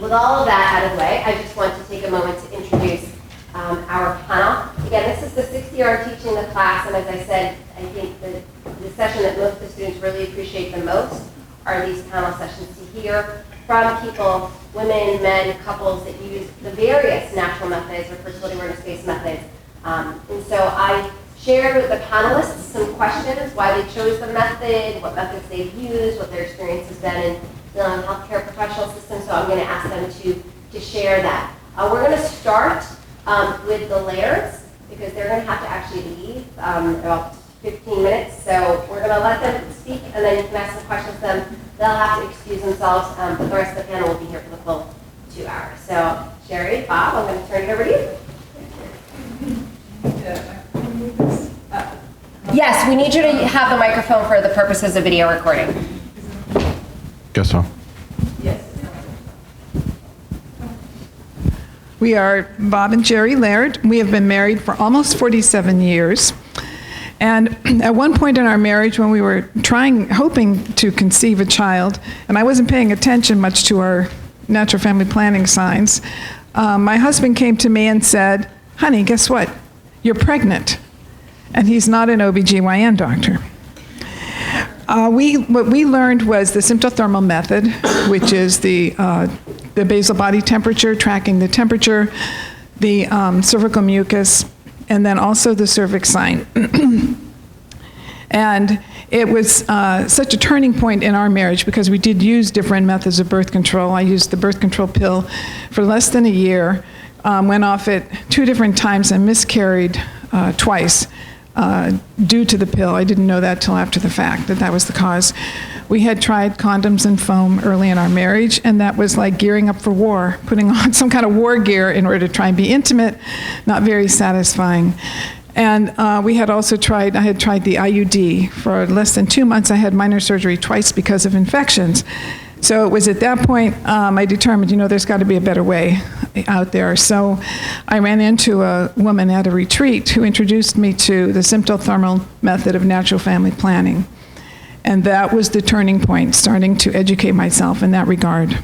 With all of that out of the way, I just want to take a moment to introduce our panel. Again, this is the 6th year I'm teaching the class, and as I said, I think the session that most of the students really appreciate the most are these panel sessions to hear from people, women, men, couples that use the various natural methods or fertility awareness-based methods. And so I shared with the panelists some questions, why they chose the method, what methods they've used, what their experience has been in the healthcare professional system, so I'm going to ask them to share that. We're going to start with the Lairds, because they're going to have to actually leave about 15 minutes, so we're going to let them speak, and then you can ask some questions to them. They'll have to excuse themselves, but the rest of the panel will be here for the full 2 hours. So, Sherry, Bob, I'm going to turn it over to you. Yes, we need you to have the microphone for the purposes of video recording. Guess so. Yes. We are Bob and Jerry Laird. We have been married for almost 47 years. And at one point in our marriage, when we were hoping to conceive a child, and I wasn't paying attention much to our natural family planning signs, my husband came to me and said, "Honey, guess what? You're pregnant." And he's not an OBGYN doctor. What we learned was the symptothermal method, which is the basal body temperature, tracking the temperature, the cervical mucus, and then also the cervix sign. And it was such a turning point in our marriage because we did use different methods of birth control. I used the birth control pill for less than a year, went off it 2 different times and miscarried twice. Due to the pill. I didn't know that till after the fact, that was the cause. We had tried condoms and foam early in our marriage, and that was like gearing up for war, putting on some kind of war gear in order to try and be intimate, not very satisfying. And I had tried the IUD. For less than 2 months, I had minor surgery twice because of infections. So it was at that point I determined, there's got to be a better way out there. So I ran into a woman at a retreat who introduced me to the symptothermal method of natural family planning. And that was the turning point, starting to educate myself in that regard.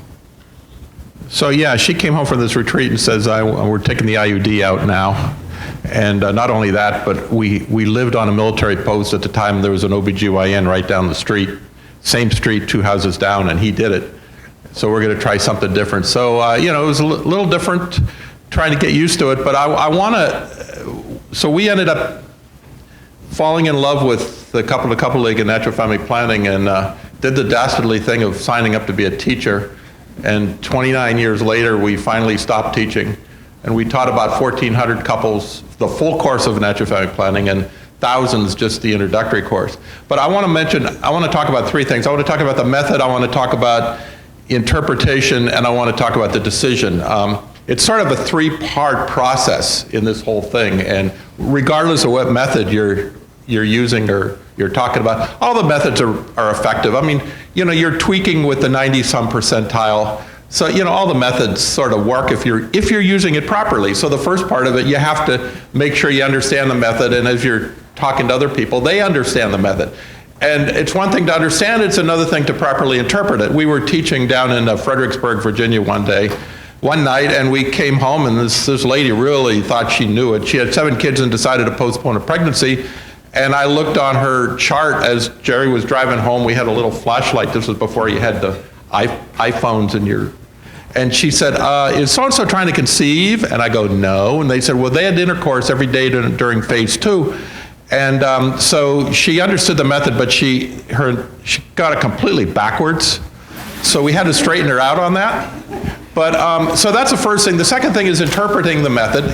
So yeah, she came home from this retreat and says, we're taking the IUD out now. And not only that, but we lived on a military post at the time. There was an OBGYN right down the street. Same street, 2 houses down, and he did it. So we're going to try something different. So, it was a little different trying to get used to it, but I want to, so we ended up falling in love with the couple league in natural family planning and did the dastardly thing of signing up to be a teacher. And 29 years later, we finally stopped teaching. And we taught about 1,400 couples the full course of natural family planning, and thousands just the introductory course. But I want to talk about 3 things. I want to talk about the method, I want to talk about interpretation, and I want to talk about the decision. It's sort of a 3-part process in this whole thing, and regardless of what method you're using or you're talking about, all the methods are effective. I mean, you're tweaking with the 90-some percentile. So, all the methods sort of work if you're using it properly. So the first part of it, you have to make sure you understand the method, and as you're talking to other people, they understand the method. And it's one thing to understand, it's another thing to properly interpret it. We were teaching down in Fredericksburg, Virginia one night, and we came home, and this lady really thought she knew it. She had 7 kids and decided to postpone a pregnancy. And I looked on her chart as Jerry was driving home. We had a little flashlight. This was before you had the iPhones in your... And she said, is so-and-so trying to conceive? And I go, no. And they said, well, they had intercourse every day during phase 2. And so she understood the method, but she got it completely backwards. So we had to straighten her out on that. But so that's the first thing. The second thing is interpreting the method,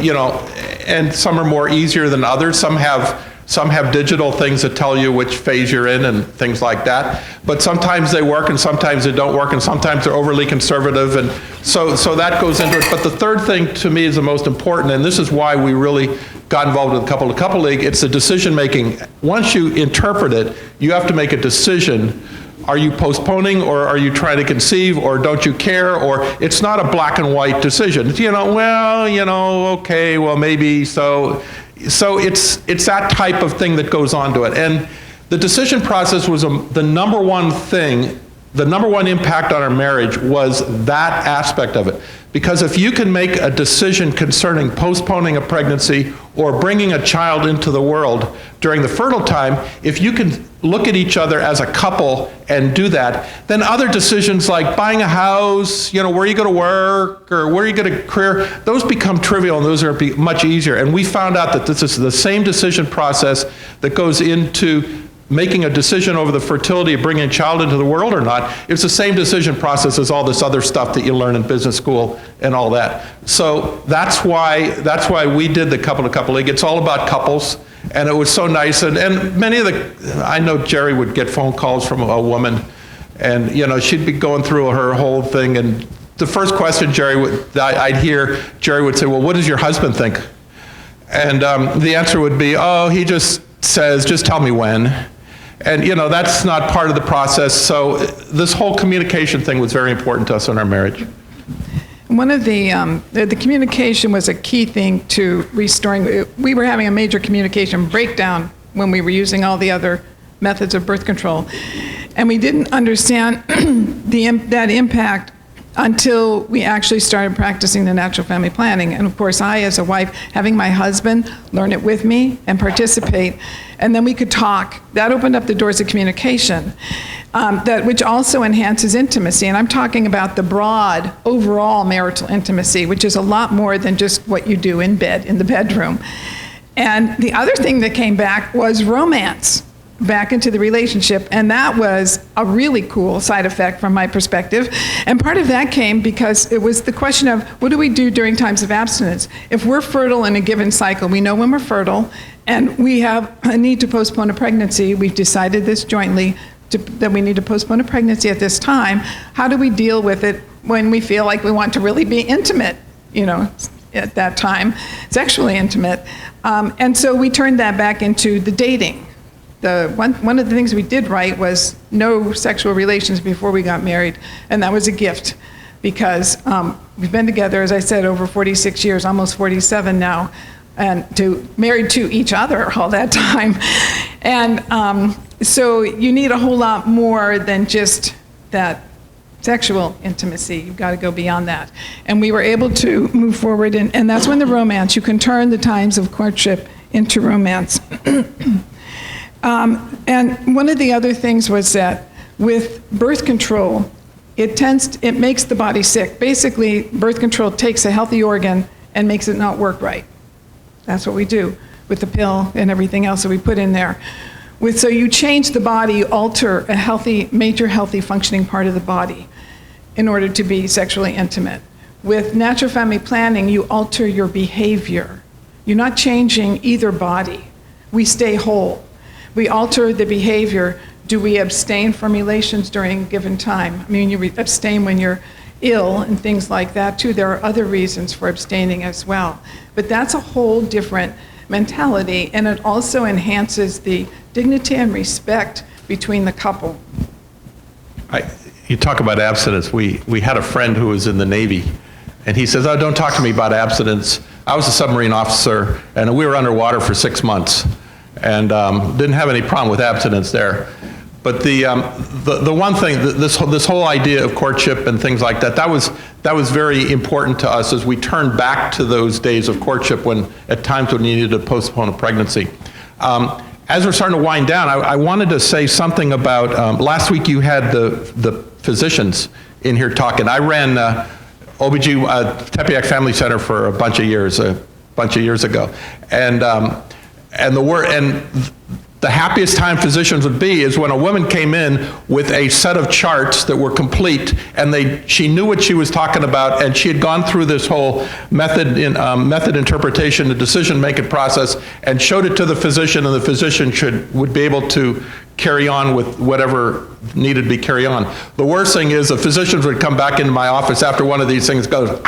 and some are more easier than others. Some have digital things that tell you which phase you're in and things like that. But sometimes they work and sometimes they don't work and sometimes they're overly conservative. And so that goes into it. But the third thing to me is the most important, and this is why we really got involved with Couple League. It's the decision making. Once you interpret it, you have to make a decision. Are you postponing, or are you trying to conceive, or don't you care? Or it's not a black and white decision. Okay, well maybe so. So it's that type of thing that goes on to it. And the decision process was the number one thing the number one impact on our marriage was that aspect of it. Because if you can make a decision concerning postponing a pregnancy or bringing a child into the world during the fertile time, if you can look at each other as a couple and do that, then other decisions like buying a house, where are you going to work or where are you going to career, those become trivial and those are much easier. And we found out that this is the same decision process that goes into making a decision over the fertility of bringing a child into the world or not. It's the same decision process as all this other stuff that you learn in business school and all that. So that's why we did the couple to couple league. It's all about couples, and it was so nice. And many of I know Jerry would get phone calls from a woman, and she'd be going through her whole thing, and the first question I'd hear Jerry would say, well, what does your husband think? And the answer would be, oh, he just says, just tell me when. And that's not part of the process. So this whole communication thing was very important to us in our marriage. One of the communication was a key thing to restoring. We were having a major communication breakdown when we were using all the other methods of birth control. And we didn't understand that impact until we actually started practicing the natural family planning. And of course, I, as a wife, having my husband learn it with me and participate, and then we could talk. That opened up the doors of communication, which also enhances intimacy. And I'm talking about the broad, overall marital intimacy, which is a lot more than just what you do in bed, in the bedroom. And the other thing that came back was romance back into the relationship, and that was a really cool side effect from my perspective. And part of that came because it was the question of, what do we do during times of abstinence? If we're fertile in a given cycle, we know when we're fertile, and we have a need to postpone a pregnancy. We've decided this jointly, that we need to postpone a pregnancy at this time. How do we deal with it when we feel like we want to really be intimate, at that time, sexually intimate? And so we turned that back into the dating. One of the things we did right was no sexual relations before we got married, and that was a gift because we've been together, as I said, over 46 years, almost 47 now, and married to each other all that time. And so you need a whole lot more than just that sexual intimacy. You've got to go beyond that. And we were able to move forward, and that's when the romance, you can turn the times of courtship into romance. And one of the other things was that with birth control, it makes the body sick. Basically, birth control takes a healthy organ and makes it not work right. That's what we do with the pill and everything else that we put in there. So you change the body, you alter a major healthy functioning part of the body in order to be sexually intimate. With natural family planning, you alter your behavior. You're not changing either body. We stay whole. We alter the behavior. Do we abstain from relations during a given time? I mean, you abstain when you're ill and things like that too. There are other reasons for abstaining as well. But that's a whole different mentality, and it also enhances the dignity and respect between the couple. You talk about abstinence. We had a friend who was in the Navy, and he says, oh, don't talk to me about abstinence. I was a submarine officer, and we were underwater for 6 months. And didn't have any problem with abstinence there. But the one thing, this whole idea of courtship and things like that, that was very important to us as we turned back to those days of courtship at times when you needed to postpone a pregnancy. As we're starting to wind down, I wanted to say something about, last week you had the physicians in here talking. I ran OBG, Tepeyac Family Center for a bunch of years ago. And the happiest time physicians would be is when a woman came in with a set of charts that were complete, and she knew what she was talking about, and she had gone through this whole method interpretation, the decision-making process, and showed it to the physician, and the physician would be able to carry on with whatever needed to be carried on. The worst thing is the physicians would come back into my office after one of these things, goes,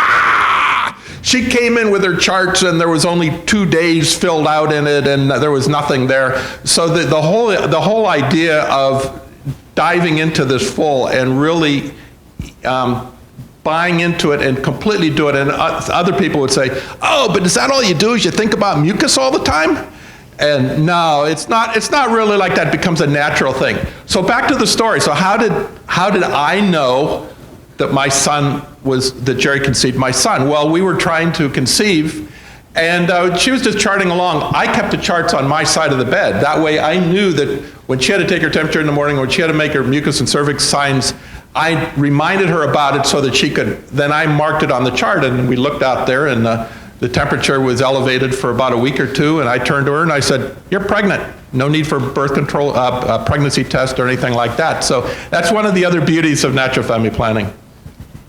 she came in with her charts and there was only 2 days filled out in it and there was nothing there. So the whole idea of diving into this full and really buying into it and completely do it, and other people would say, oh, but is that all you do is you think about mucus all the time? And no, it's not really like that. It becomes a natural thing. So back to the story. So how did I know that my son that Jerry conceived my son? Well, we were trying to conceive, and she was just charting along. I kept the charts on my side of the bed. That way I knew that when she had to take her temperature in the morning, when she had to make her mucus and cervix signs, I reminded her about it so that she could, then I marked it on the chart, and we looked out there, and the temperature was elevated for about a week or two, and I turned to her and I said, "You're pregnant. No need for birth control, pregnancy test or anything like that." So that's one of the other beauties of natural family planning.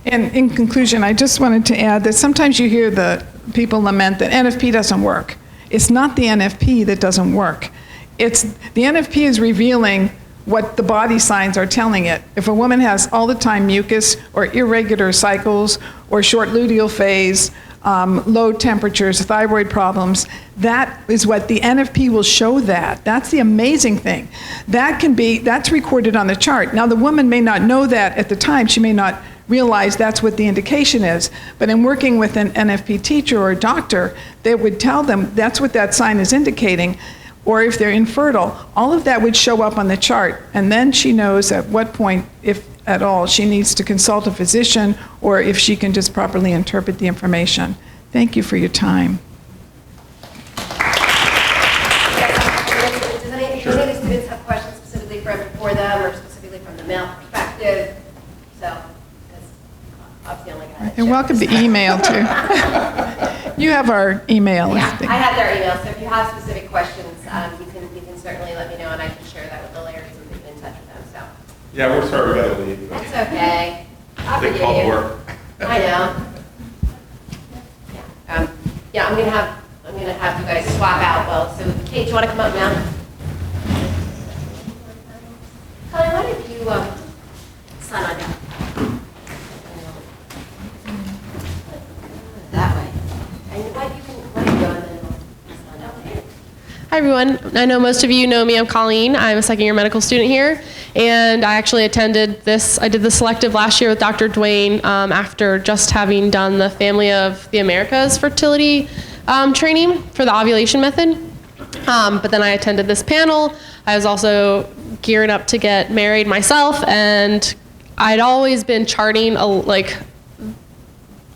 And in conclusion, I just wanted to add that sometimes you hear the people lament that NFP doesn't work. It's not the NFP that doesn't work. It's the NFP is revealing what the body signs are telling it. If a woman has all the time mucus or irregular cycles or short luteal phase, low temperatures, thyroid problems, that is what the NFP will show that. That's the amazing thing. That's recorded on the chart. Now the woman may not know that at the time. She may not realize that's what the indication is. But in working with an NFP teacher or a doctor, they would tell them that's what that sign is indicating. Or if they're infertile, all of that would show up on the chart. And then she knows at what point, if at all, she needs to consult a physician or if she can just properly interpret the information. Thank you for your time. Does any of the students have questions specifically for them or specifically from the male perspective? So, because obviously only got You're welcome to email too. You have our email. Yeah, I have their email, so if you have specific questions, you can certainly let me know, and I can share that with the Larrys and keep in touch with them. So. Yeah, we're sorry we got to leave. That's okay. I'll They forgive called you. work. I know. Yeah, I'm gonna have you guys swap out. Well, so Kate, do you want to come up now? Colin, why don't you sign on down? That way. And what you can go and then we'll sign out here. Hi everyone, I know most of you know me, I'm Colleen, I'm a second year medical student here, and I actually attended I did the selective last year with Dr. Dwayne after just having done the Family of the Americas fertility training for the ovulation method. But then I attended this panel. I was also gearing up to get married myself, and I'd always been charting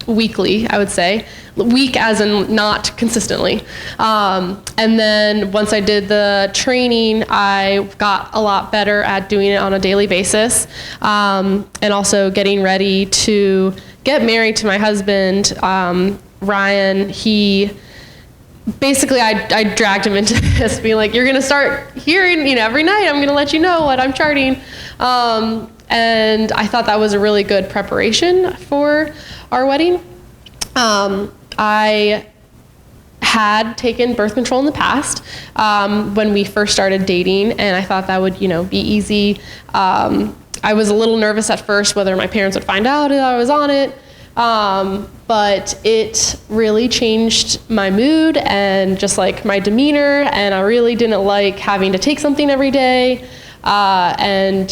weekly, I would say. Week as in not consistently. And then once I did the training, I got a lot better at doing it on a daily basis. And also getting ready to get married to my husband, Ryan. Basically, I dragged him into this, being like, you're gonna start hearing, every night I'm gonna let you know what I'm charting. And I thought that was a really good preparation for our wedding. I had taken birth control in the past when we first started dating, and I thought that would, be easy. I was a little nervous at first whether my parents would find out that I was on it, but it really changed my mood and just like my demeanor, and I really didn't like having to take something every day. And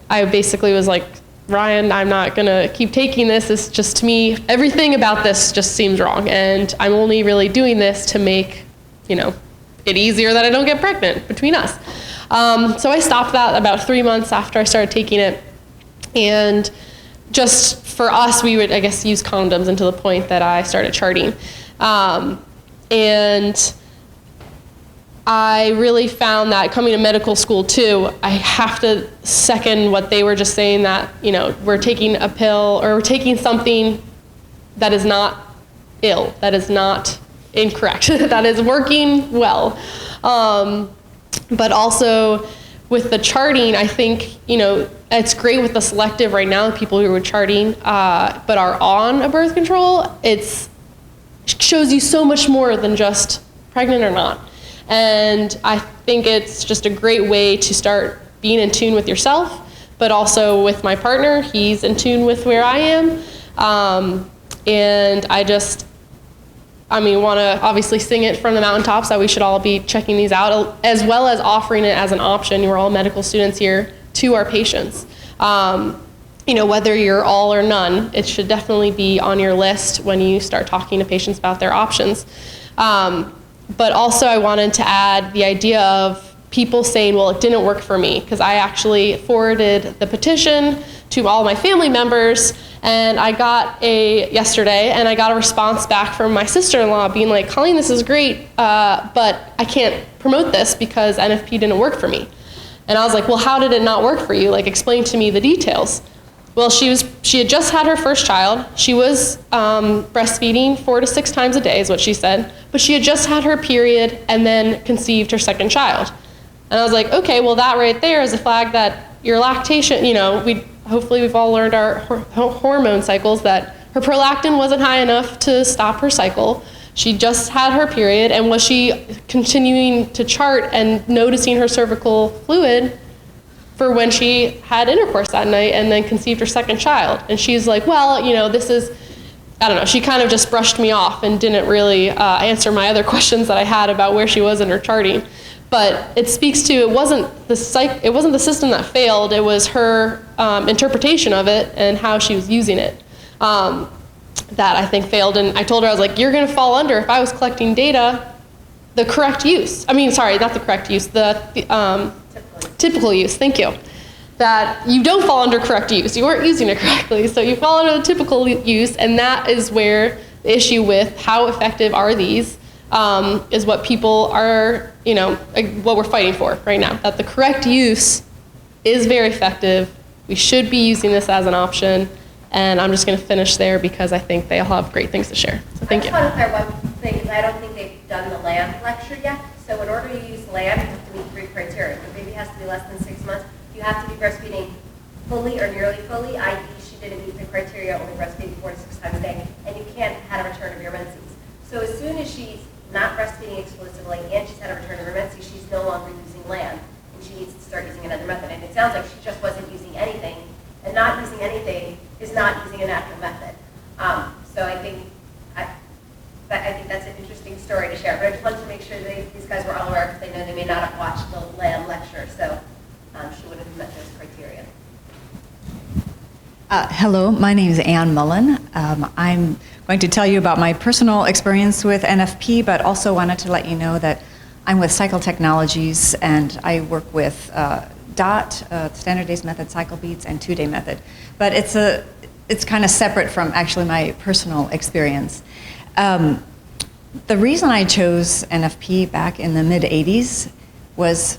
I basically was like, Ryan, I'm not gonna keep taking this. It's just, to me, everything about this just seems wrong, and I'm only really doing this to make, it easier that I don't get pregnant between us. So I stopped that about 3 months after I started taking it, and just for us, we would, I guess, use condoms until the point that I started charting. And I really found that coming to medical school too, I have to second what they were just saying, that, we're taking a pill or we're taking something that is not ill, that is not incorrect, that is working well. But also with the charting, I think, it's great with the selective right now, people who are charting, but are on a birth control, it shows you so much more than just pregnant or not. And I think it's just a great way to start being in tune with yourself, but also with my partner, he's in tune with where I am. And I want to obviously sing it from the mountaintops that we should all be checking these out, as well as offering it as an option. We're all medical students here, to our patients. Whether you're all or none, it should definitely be on your list when you start talking to patients about their options. But also I wanted to add the idea of people saying, well, it didn't work for me, because I actually forwarded the petition to all my family members, and I got yesterday, and I got a response back from my sister-in-law being like, Colleen, this is great, but I can't promote this because NFP didn't work for me. And I was like, well, how did it not work for you? Like, explain to me the details. Well, she had just had her first child. She was breastfeeding 4 to 6 times a day is what she said, but she had just had her period and then conceived her second child. And I was like, okay, well, that right there is a flag that your lactation, hopefully we've all learned our hormone cycles, that her prolactin wasn't high enough to stop her cycle. She just had her period, and was she continuing to chart and noticing her cervical fluid for when she had intercourse that night and then conceived her second child? And she's like, well, this is, I don't know, she kind of just brushed me off and didn't really answer my other questions that I had about where she was in her charting. But it speaks to, it wasn't the system that failed, it was her interpretation of it and how she was using it that I think failed. And I told her, I was like, you're gonna fall under, if I was collecting data, the correct use. I mean, sorry, not the correct use, the typical use, thank you. That you don't fall under correct use, you weren't using it correctly, so you fall under the typical use, and that is where the issue with how effective are these is what people are, what we're fighting for right now. That the correct use is very effective. We should be using this as an option. And I'm just going to finish there because I think they all have great things to share. So thank you. I just want to clarify one thing, because I don't think they've done the LAM lecture yet. So in order to use LAM, you have to meet 3 criteria. The baby has to be less than 6 months. You have to be breastfeeding fully or nearly fully, i.e. she didn't meet the criteria, only breastfeeding 4 to 6 times a day. And you can't have a return of your menses. So as soon as she's not breastfeeding exclusively and she's had a return of her menses, she's no longer using LAM. And she needs to start using another method. And it sounds like she just wasn't using anything. And not using anything is not using a natural method. So I think that's an interesting story to share. But I just wanted to make sure that these guys were all aware, because they know they may not have watched the LAM lecture. So she would have met those criteria. Hello, my name is Ann Mullen. I'm going to tell you about my personal experience with NFP, but also wanted to let you know that I'm with Cycle Technologies, and I work with DOT, Standard Days Method, Cycle Beats, and 2-Day Method. But it's kind of separate from actually my personal experience. The reason I chose NFP back in the mid-'80s was,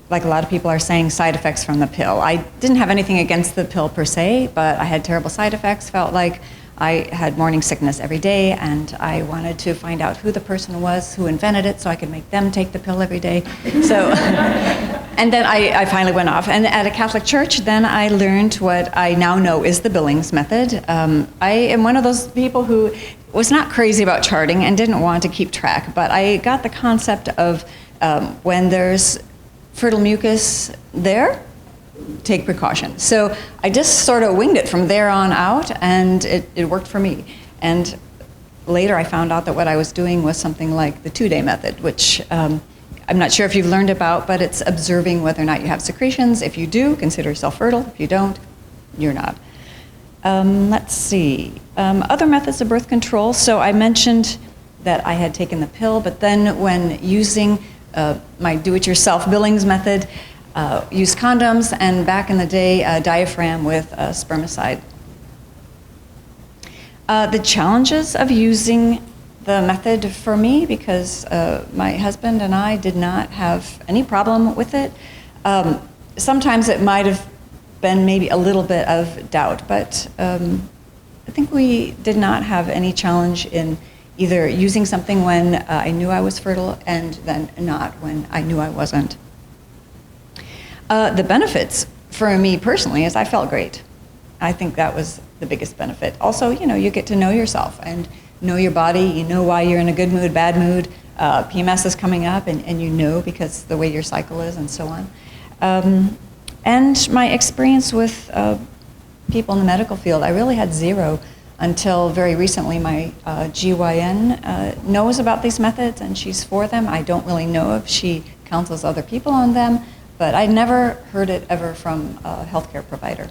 like a lot of people are saying, side effects from the pill. I didn't have anything against the pill per se, but I had terrible side effects, felt like I had morning sickness every day, and I wanted to find out who the person was who invented it so I could make them take the pill every day. So, and then I finally went off. And at a Catholic church, then I learned what I now know is the Billings Method. I am one of those people who was not crazy about charting and didn't want to keep track, but I got the concept of when there's fertile mucus there, take precaution. So I just sort of winged it from there on out, and it worked for me. And later I found out that what I was doing was something like the 2-Day Method, which I'm not sure if you've learned about, but it's observing whether or not you have secretions. If you do, consider yourself fertile. If you don't, you're not. Let's see. Other methods of birth control. So I mentioned that I had taken the pill, but then when using my do-it-yourself Billings Method, used condoms, and back in the day, a diaphragm with spermicide. The challenges of using the method for me, because my husband and I did not have any problem with it. Sometimes it might have been maybe a little bit of doubt, but I think we did not have any challenge in either using something when I knew I was fertile and then not when I knew I wasn't. The benefits for me personally is I felt great. I think that was the biggest benefit. Also, you get to know yourself and know your body. You know why you're in a good mood, bad mood. PMS is coming up, and you know because the way your cycle is and so on. And my experience with people in the medical field, I really had zero until very recently. My GYN knows about these methods, and she's for them. I don't really know if she counsels other people on them, but I never heard it ever from a healthcare provider.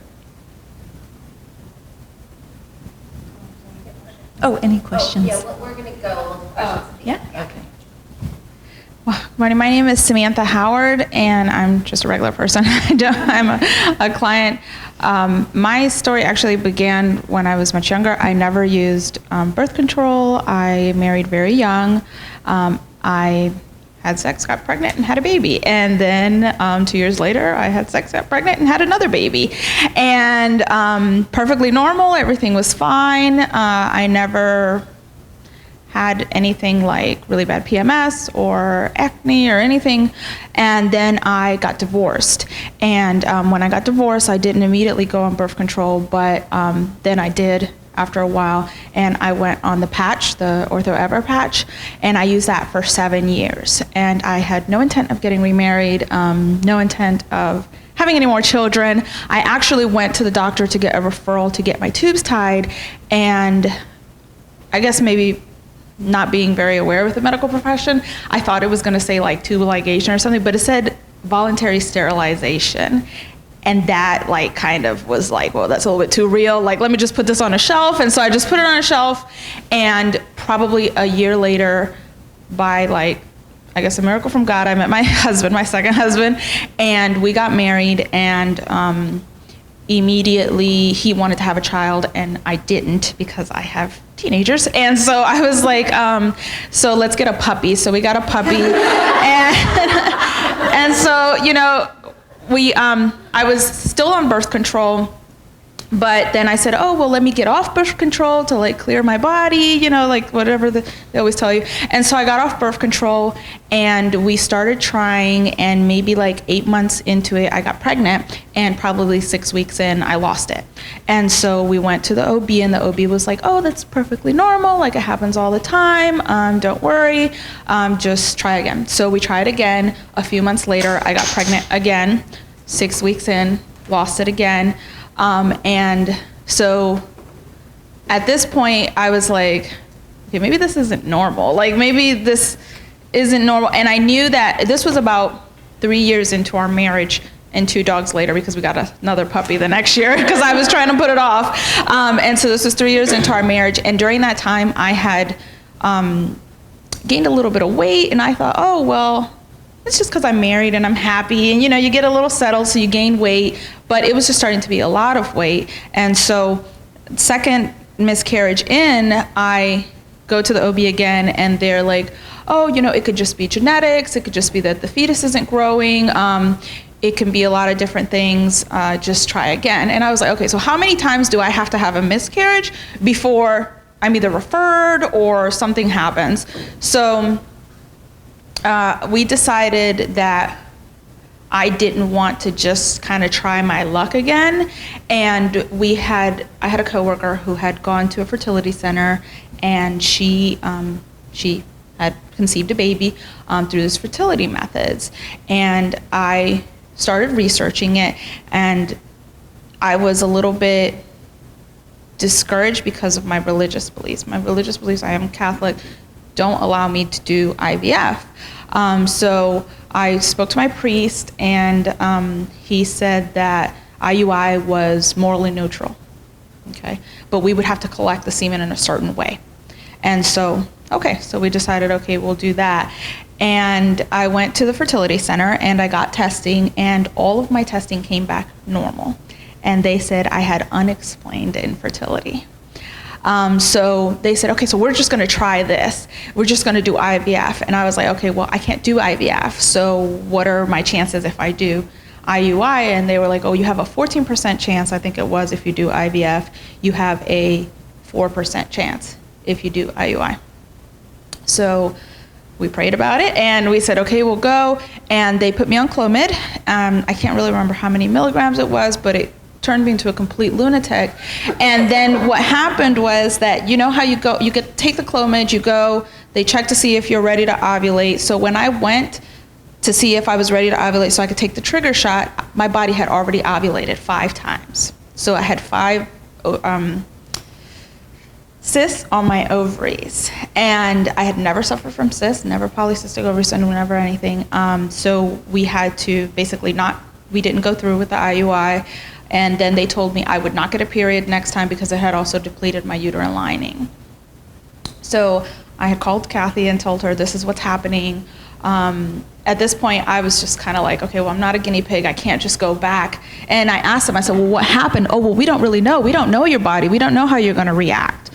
Oh, any questions? Oh, yeah, we're going to go on to questions. Yeah? Okay. morning. My name is Samantha Howard, and I'm just a regular person. I'm a client. My story actually began when I was much younger. I never used birth control. I married very young. I had sex, got pregnant, and had a baby. And then 2 years later, I had sex, got pregnant, and had another baby. And perfectly normal. Everything was fine. I never had anything like really bad PMS or acne or anything. And then I got divorced. And when I got divorced, I didn't immediately go on birth control, but then I did after a while. And I went on the patch, the Ortho Ever patch, and I used that for 7 years. And I had no intent of getting remarried, no intent of having any more children. I actually went to the doctor to get a referral to get my tubes tied. And I guess maybe not being very aware with the medical profession, I thought it was going to say like tubal ligation or something, but it said voluntary sterilization. And that like kind of was like, well, that's a little bit too real. Like, let me just put this on a shelf. And so I just put it on a shelf, and probably a year later, by like, I guess a miracle from God, I met my husband, my second husband, and we got married, and immediately he wanted to have a child, and I didn't because I have teenagers. And so I was like, so let's get a puppy. So we got a puppy. and so, you know, I was still on birth control, but then I said, oh, well, let me get off birth control to like clear my body, you know, like whatever they always tell you. And so I got off birth control, and we started trying, and maybe like 8 months into it, I got pregnant, and probably 6 weeks in, I lost it. And so we went to the OB, and the OB was like, oh, that's perfectly normal. Like, it happens all the time. Don't worry. Just try again. So we tried again. A few months later, I got pregnant again. 6 weeks in, lost it again. And so at this point, I was like, okay, maybe this isn't normal. Like, maybe this isn't normal. And I knew that this was about 3 years into our marriage and 2 dogs later, because we got another puppy the next year because I was trying to put it off. And so this was 3 years into our marriage. And during that time, I had gained a little bit of weight. And I thought, oh, well, it's just because I'm married and I'm happy, and you know, you get a little settled, so you gain weight, but it was just starting to be a lot of weight. And so second miscarriage in, I go to the OB again, and they're like, oh, you know, it could just be genetics, it could just be that the fetus isn't growing, it can be a lot of different things, just try again. And I was like, okay, so how many times do I have to have a miscarriage before I'm either referred or something happens? So we decided that I didn't want to just kind of try my luck again. And I had a coworker who had gone to a fertility center, and she had conceived a baby through this fertility methods. And I started researching it, and I was a little bit discouraged because of my religious beliefs. My religious beliefs, I am Catholic, don't allow me to do IVF. So I spoke to my priest, and he said that IUI was morally neutral, okay? But we would have to collect the semen in a certain way. And so, okay, so we decided, okay, we'll do that. And I went to the fertility center, and I got testing, and all of my testing came back normal. And they said I had unexplained infertility. So they said, okay, so we're just going to try this. We're just going to do IVF. And I was like, okay, well, I can't do IVF. So what are my chances if I do IUI? And they were like, oh, you have a 14% chance, I think it was, if you do IVF. You have a 4% chance if you do IUI. So we prayed about it, and we said, okay, we'll go. And they put me on Clomid. I can't really remember how many milligrams it was, but it turned me into a complete lunatic. And then what happened was that, you know how you go, you could take the Clomid, you go, they check to see if you're ready to ovulate. So when I went to see if I was ready to ovulate so I could take the trigger shot, my body had already ovulated 5 times. So I had 5 cysts on my ovaries. And I had never suffered from cysts, never polycystic ovary syndrome, never anything. So we had to basically we didn't go through with the IUI. And then they told me I would not get a period next time because it had also depleted my uterine lining. So I had called Kathy and told her this is what's happening. At this point, I was just kind of like, okay, well, I'm not a guinea pig. I can't just go back. And I asked them, I said, well, what happened? Oh, well, we don't really know. We don't know your body. We don't know how you're going to react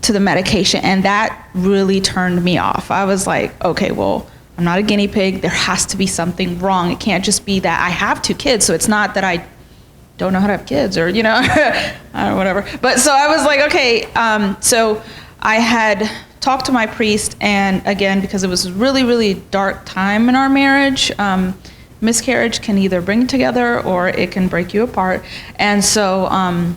to the medication. And that really turned me off. I was like, okay, well, I'm not a guinea pig. There has to be something wrong. It can't just be that I have 2 kids. So it's not that I don't know how to have kids or, you know, whatever. But so I was like, okay. So I had talked to my priest, and again, because it was a really, really dark time in our marriage, miscarriage can either bring together or it can break you apart. And so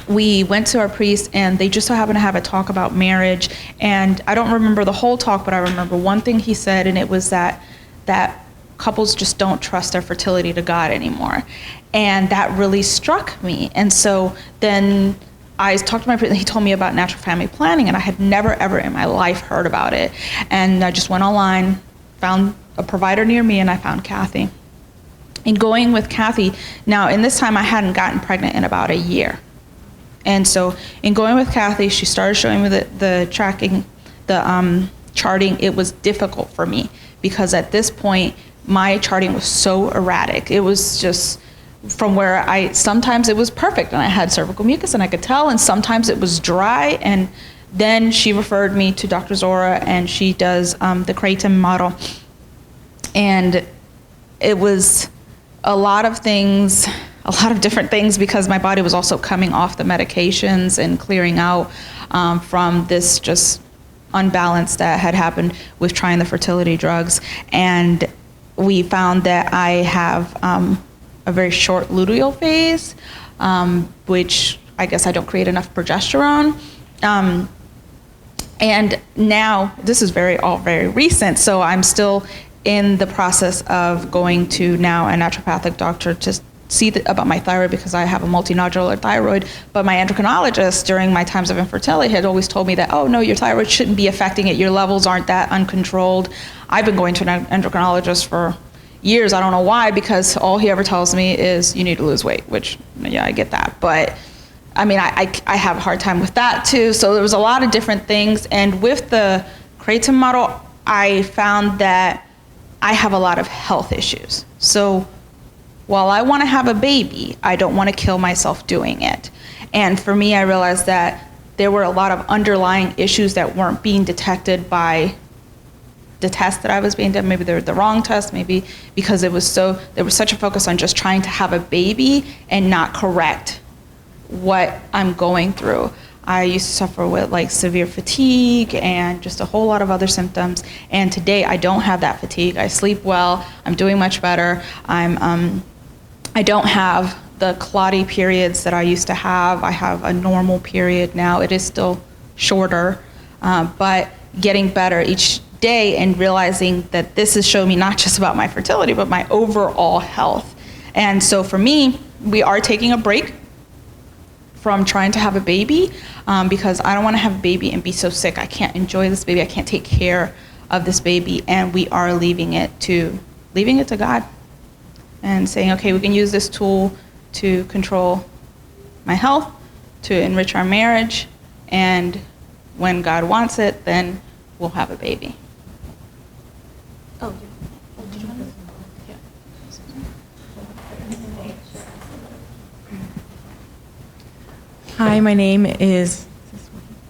we went to our priest, and they just so happened to have a talk about marriage. And I don't remember the whole talk, but I remember one thing he said, and it was that couples just don't trust their fertility to God anymore. And that really struck me. And so then I talked to my priest, and he told me about natural family planning, and I had never, ever in my life heard about it. And I just went online, found a provider near me, and I found Kathy. And going with Kathy, now in this time I hadn't gotten pregnant in about a year. And so in going with Kathy, she started showing me the tracking, the charting. It was difficult for me because at this point, my charting was so erratic. It was just from where sometimes it was perfect and I had cervical mucus and I could tell, and sometimes it was dry. And then she referred me to Dr. Zora, and she does the Creighton model. And it was a lot of things, a lot of different things, because my body was also coming off the medications and clearing out from this just unbalance that had happened with trying the fertility drugs. And we found that I have a very short luteal phase, which I guess I don't create enough progesterone. And now, this is all very recent, so I'm still in the process of going to now a naturopathic doctor to see about my thyroid, because I have a multinodular thyroid. But my endocrinologist during my times of infertility had always told me that, oh no, your thyroid shouldn't be affecting it. Your levels aren't that uncontrolled. I've been going to an endocrinologist for years. I don't know why, because all he ever tells me is you need to lose weight, which, yeah, I get that. But I mean, I have a hard time with that too. So there was a lot of different things. And with the Creighton model, I found that I have a lot of health issues. So while I want to have a baby, I don't want to kill myself doing it. And for me, I realized that there were a lot of underlying issues that weren't being detected by the test that I was being done. Maybe they were the wrong test, maybe because there was such a focus on just trying to have a baby and not correct what I'm going through. I used to suffer with like severe fatigue and just a whole lot of other symptoms. And today I don't have that fatigue. I sleep well. I'm doing much better. I don't have the clotty periods that I used to have. I have a normal period now. It is still shorter, but getting better each day and realizing that this has shown me not just about my fertility, but my overall health. And so for me, we are taking a break from trying to have a baby because I don't want to have a baby and be so sick. I can't enjoy this baby. I can't take care of this baby. And we are leaving it to God and saying, okay, we can use this tool to control my health, to enrich our marriage, and when God wants it, then we'll have a baby. Oh, did you want to? Yeah. Hi, my name is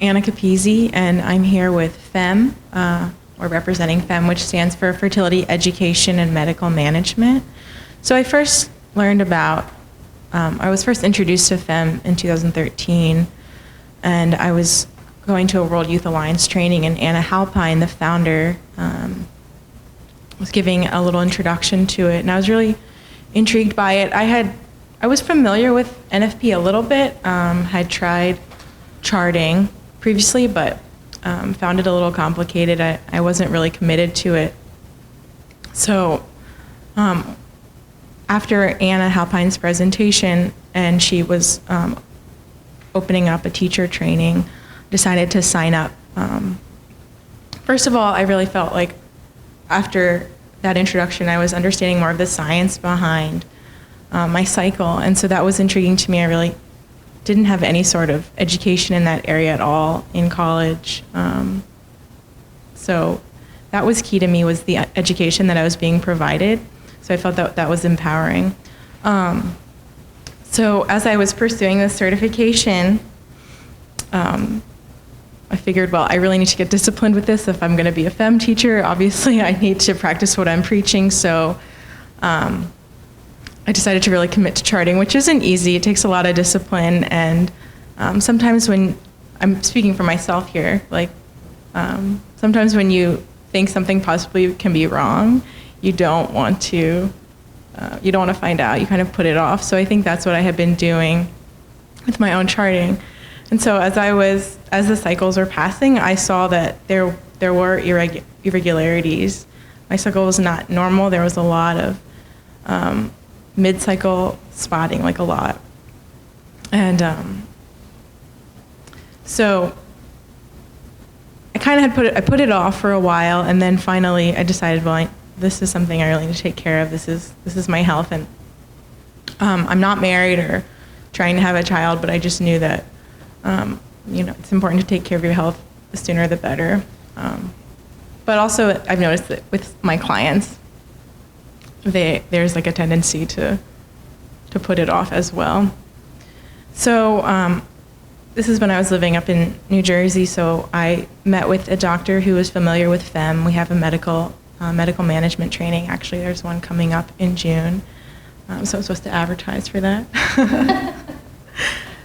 Anna Capizzi, and I'm here with FEM, or representing FEM, which stands for Fertility Education and Medical Management. So I first learned about, I was first introduced to FEM in 2013, and I was going to a World Youth Alliance training, and Anna Halpine, the founder, was giving a little introduction to it, and I was really intrigued by it. I was familiar with NFP a little bit, had tried charting previously, but found it a little complicated. I wasn't really committed to it. So after Anna Halpine's presentation, and she was opening up a teacher training, decided to sign up. First of all, I really felt like after that introduction, I was understanding more of the science behind my cycle, and so that was intriguing to me. I really didn't have any sort of education in that area at all in college. So that was key to me, was the education that I was being provided. So I felt that was empowering. So as I was pursuing this certification, I figured, well, I really need to get disciplined with this. If I'm going to be a FEM teacher, obviously I need to practice what I'm preaching. So I decided to really commit to charting, which isn't easy. It takes a lot of discipline. And sometimes when, I'm speaking for myself here, like sometimes when you think something possibly can be wrong, you don't want to find out. You kind of put it off. So I think that's what I had been doing with my own charting. And so as the cycles were passing, I saw that there were irregularities. My cycle was not normal. There was a lot of mid-cycle spotting, like a lot. And so I kind of I put it off for a while, and then finally I decided, well, this is something I really need to take care of. This is my health, and I'm not married or trying to have a child, but I just knew that it's important to take care of your health. The sooner the better. But also, I've noticed that with my clients, there's like a tendency to put it off as well. So this is when I was living up in New Jersey. So I met with a doctor who was familiar with FEM. We have a medical management training. Actually, there's one coming up in June. So I'm supposed to advertise for that.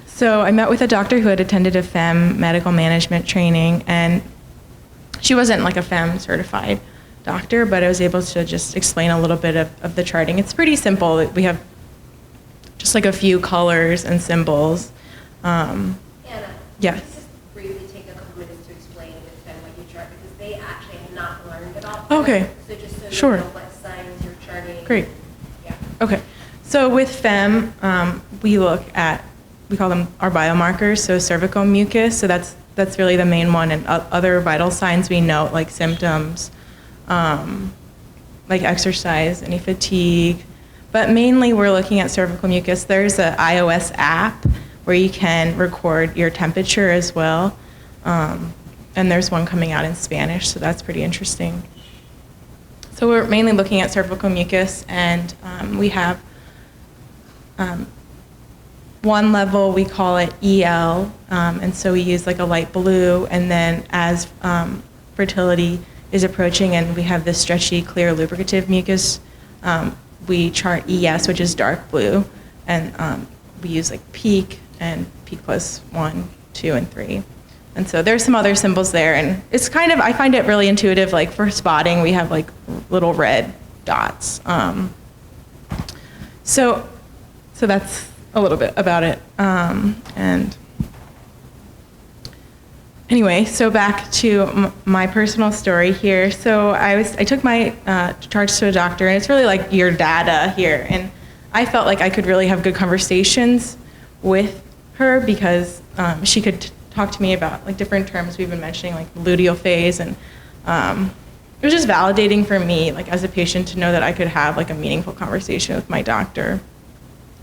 So I met with a doctor who had attended a FEM medical management training, and she wasn't like a FEM certified doctor, but I was able to just explain a little bit of the charting. It's pretty simple. We have just like a few colors and symbols. Anna, yes. Can you just briefly take a couple minutes to explain with them what you chart, because they actually have not learned about FEM. Okay. So just so Sure. you know what signs you're charting. Great. Yeah. Okay. So with FEM, we call them our biomarkers, so cervical mucus, so that's really the main one, and other vital signs we note, like symptoms, like exercise, any fatigue. But mainly we're looking at cervical mucus. There's an iOS app where you can record your temperature as well, and there's one coming out in Spanish, so that's pretty interesting. So we're mainly looking at cervical mucus, and we have one level, we call it EL, and so we use like a light blue, and then as fertility is approaching and we have this stretchy, clear, lubricative mucus, we chart ES, which is dark blue, and we use like peak and peak plus 1, 2, and 3. And so there's some other symbols there, and it's kind of, I find it really intuitive, like for spotting, we have like little red dots. So that's a little bit about it. And anyway, so back to my personal story here. So I took my charge to a doctor, and it's really like your data here. And I felt like I could really have good conversations with her because she could talk to me about like different terms we've been mentioning, like luteal phase, and it was just validating for me, like as a patient, to know that I could have like a meaningful conversation with my doctor.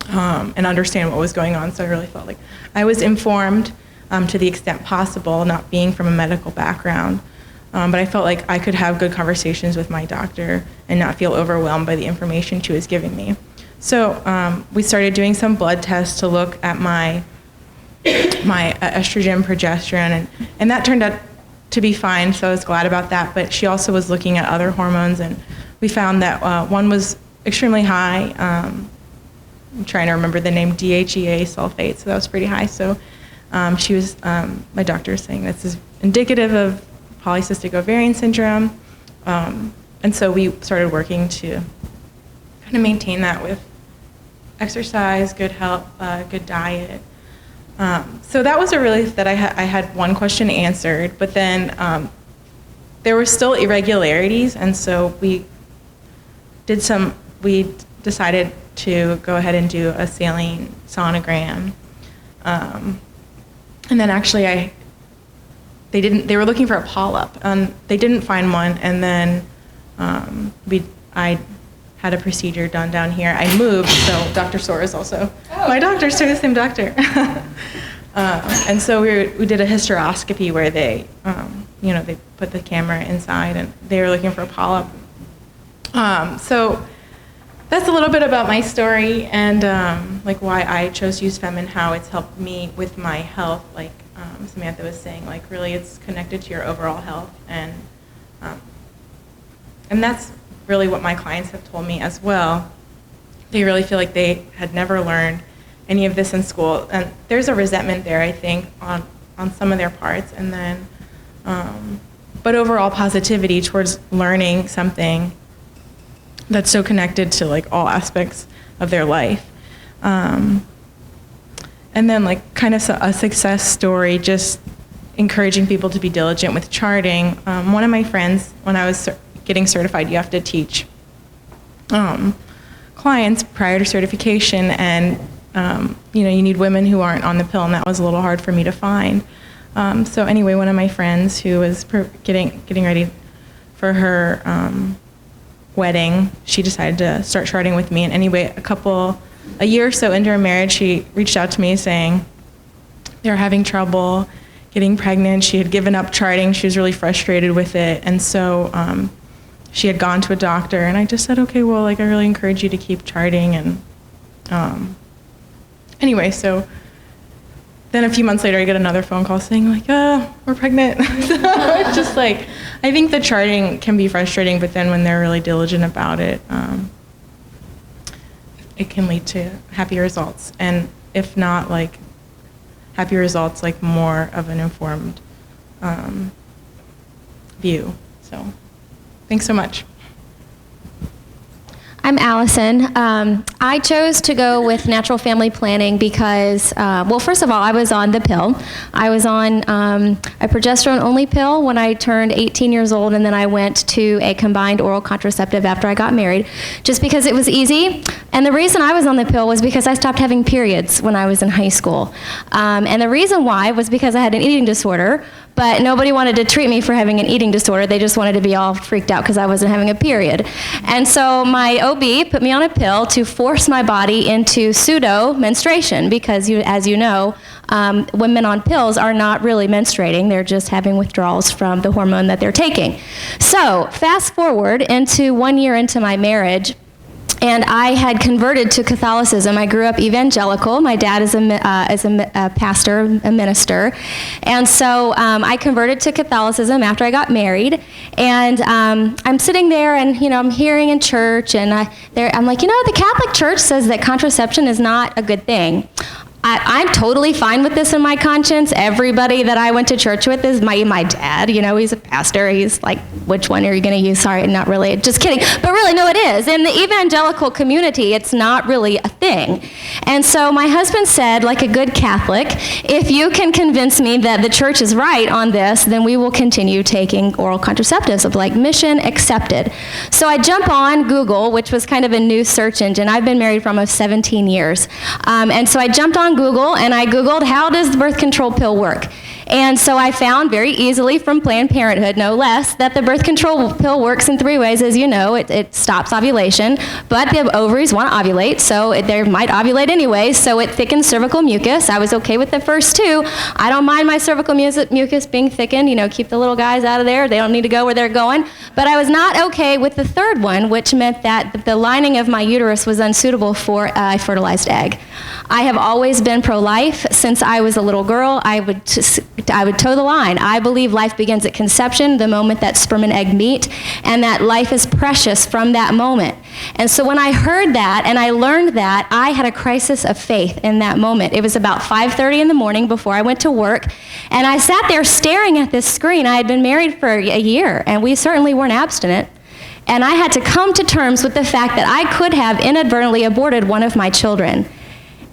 And understand what was going on. So I really felt like I was informed to the extent possible, not being from a medical background. But I felt like I could have good conversations with my doctor and not feel overwhelmed by the information she was giving me. So we started doing some blood tests to look at my estrogen, progesterone, and that turned out to be fine. So I was glad about that. But she also was looking at other hormones, and we found that one was extremely high. I'm trying to remember the name, DHEA sulfate, so that was pretty high. So my doctor was saying this is indicative of polycystic ovarian syndrome. And so we started working to kind of maintain that with exercise, good health, good diet. So that was a relief that I had one question answered, but then there were still irregularities, and so we decided to go ahead and do a saline sonogram. And then actually they were looking for a polyp, and they didn't find one, and then I had a procedure done down here. I moved, so Dr. Soar is also my doctor, so the same doctor. And so we did a hysteroscopy where they, they put the camera inside and they were looking for a polyp. So that's a little bit about my story and like why I chose to use FEM and how it's helped me with my health. Like Samantha was saying, like really it's connected to your overall health, and that's really what my clients have told me as well. They really feel like they had never learned any of this in school, and there's a resentment there, I think, on some of their parts, and then but overall positivity towards learning something that's so connected to like all aspects of their life. And then like kind of a success story, just encouraging people to be diligent with charting. One of my friends, when I was getting certified, you have to teach clients prior to certification, and you need women who aren't on the pill, and that was a little hard for me to find. So anyway, one of my friends who was getting ready for her wedding, she decided to start charting with me. And anyway, a year or so into her marriage, she reached out to me saying they were having trouble getting pregnant. She had given up charting. She was really frustrated with it. And so she had gone to a doctor, and I just said, okay, well, like I really encourage you to keep charting. And anyway, so then a few months later, I get another phone call saying like, we're pregnant. So it's just like, I think the charting can be frustrating, but then when they're really diligent about it, it can lead to happy results. And if not, like happy results, like more of an informed view. So thanks so much. I'm Allison. I chose to go with natural family planning because, well, first of all, I was on the pill. I was on a progesterone-only pill when I turned 18 years old, and then I went to a combined oral contraceptive after I got married, just because it was easy. And the reason I was on the pill was because I stopped having periods when I was in high school. And the reason why was because I had an eating disorder, but nobody wanted to treat me for having an eating disorder. They just wanted to be all freaked out because I wasn't having a period. And so my OB put me on a pill to force my body into pseudo menstruation because, as you know, women on pills are not really menstruating. They're just having withdrawals from the hormone that they're taking. So fast forward into 1 year into my marriage, and I had converted to Catholicism. I grew up evangelical. My dad is a pastor, a minister. And so I converted to Catholicism after I got married. And I'm sitting there and, I'm hearing in church, and I'm like, the Catholic Church says that contraception is not a good thing. I'm totally fine with this in my conscience. Everybody that I went to church with is my dad. He's a pastor. He's like, which one are you going to use? Sorry, not really. Just kidding. But really, no, it is. In the evangelical community, it's not really a thing. And so my husband said, like a good Catholic, if you can convince me that the church is right on this, then we will continue taking oral contraceptives. I'm like, mission accepted. So I jump on Google, which was kind of a new search engine. I've been married for almost 17 years. And so I jumped on Google, and I Googled, how does the birth control pill work? And so I found very easily from Planned Parenthood, no less, that the birth control pill works in 3 ways. As you know, it stops ovulation, but the ovaries want to ovulate, so they might ovulate anyway, so it thickens cervical mucus. I was okay with the first 2. I don't mind my cervical mucus being thickened, keep the little guys out of there. They don't need to go where they're going. But I was not okay with the 3rd one, which meant that the lining of my uterus was unsuitable for a fertilized egg. I have always been pro-life. Since I was a little girl, I would toe the line. I believe life begins at conception, the moment that sperm and egg meet, and that life is precious from that moment. And so when I heard that and I learned that, I had a crisis of faith in that moment. It was about 5:30 in the morning before I went to work, and I sat there staring at this screen. I had been married for a year, and we certainly weren't abstinent. And I had to come to terms with the fact that I could have inadvertently aborted one of my children.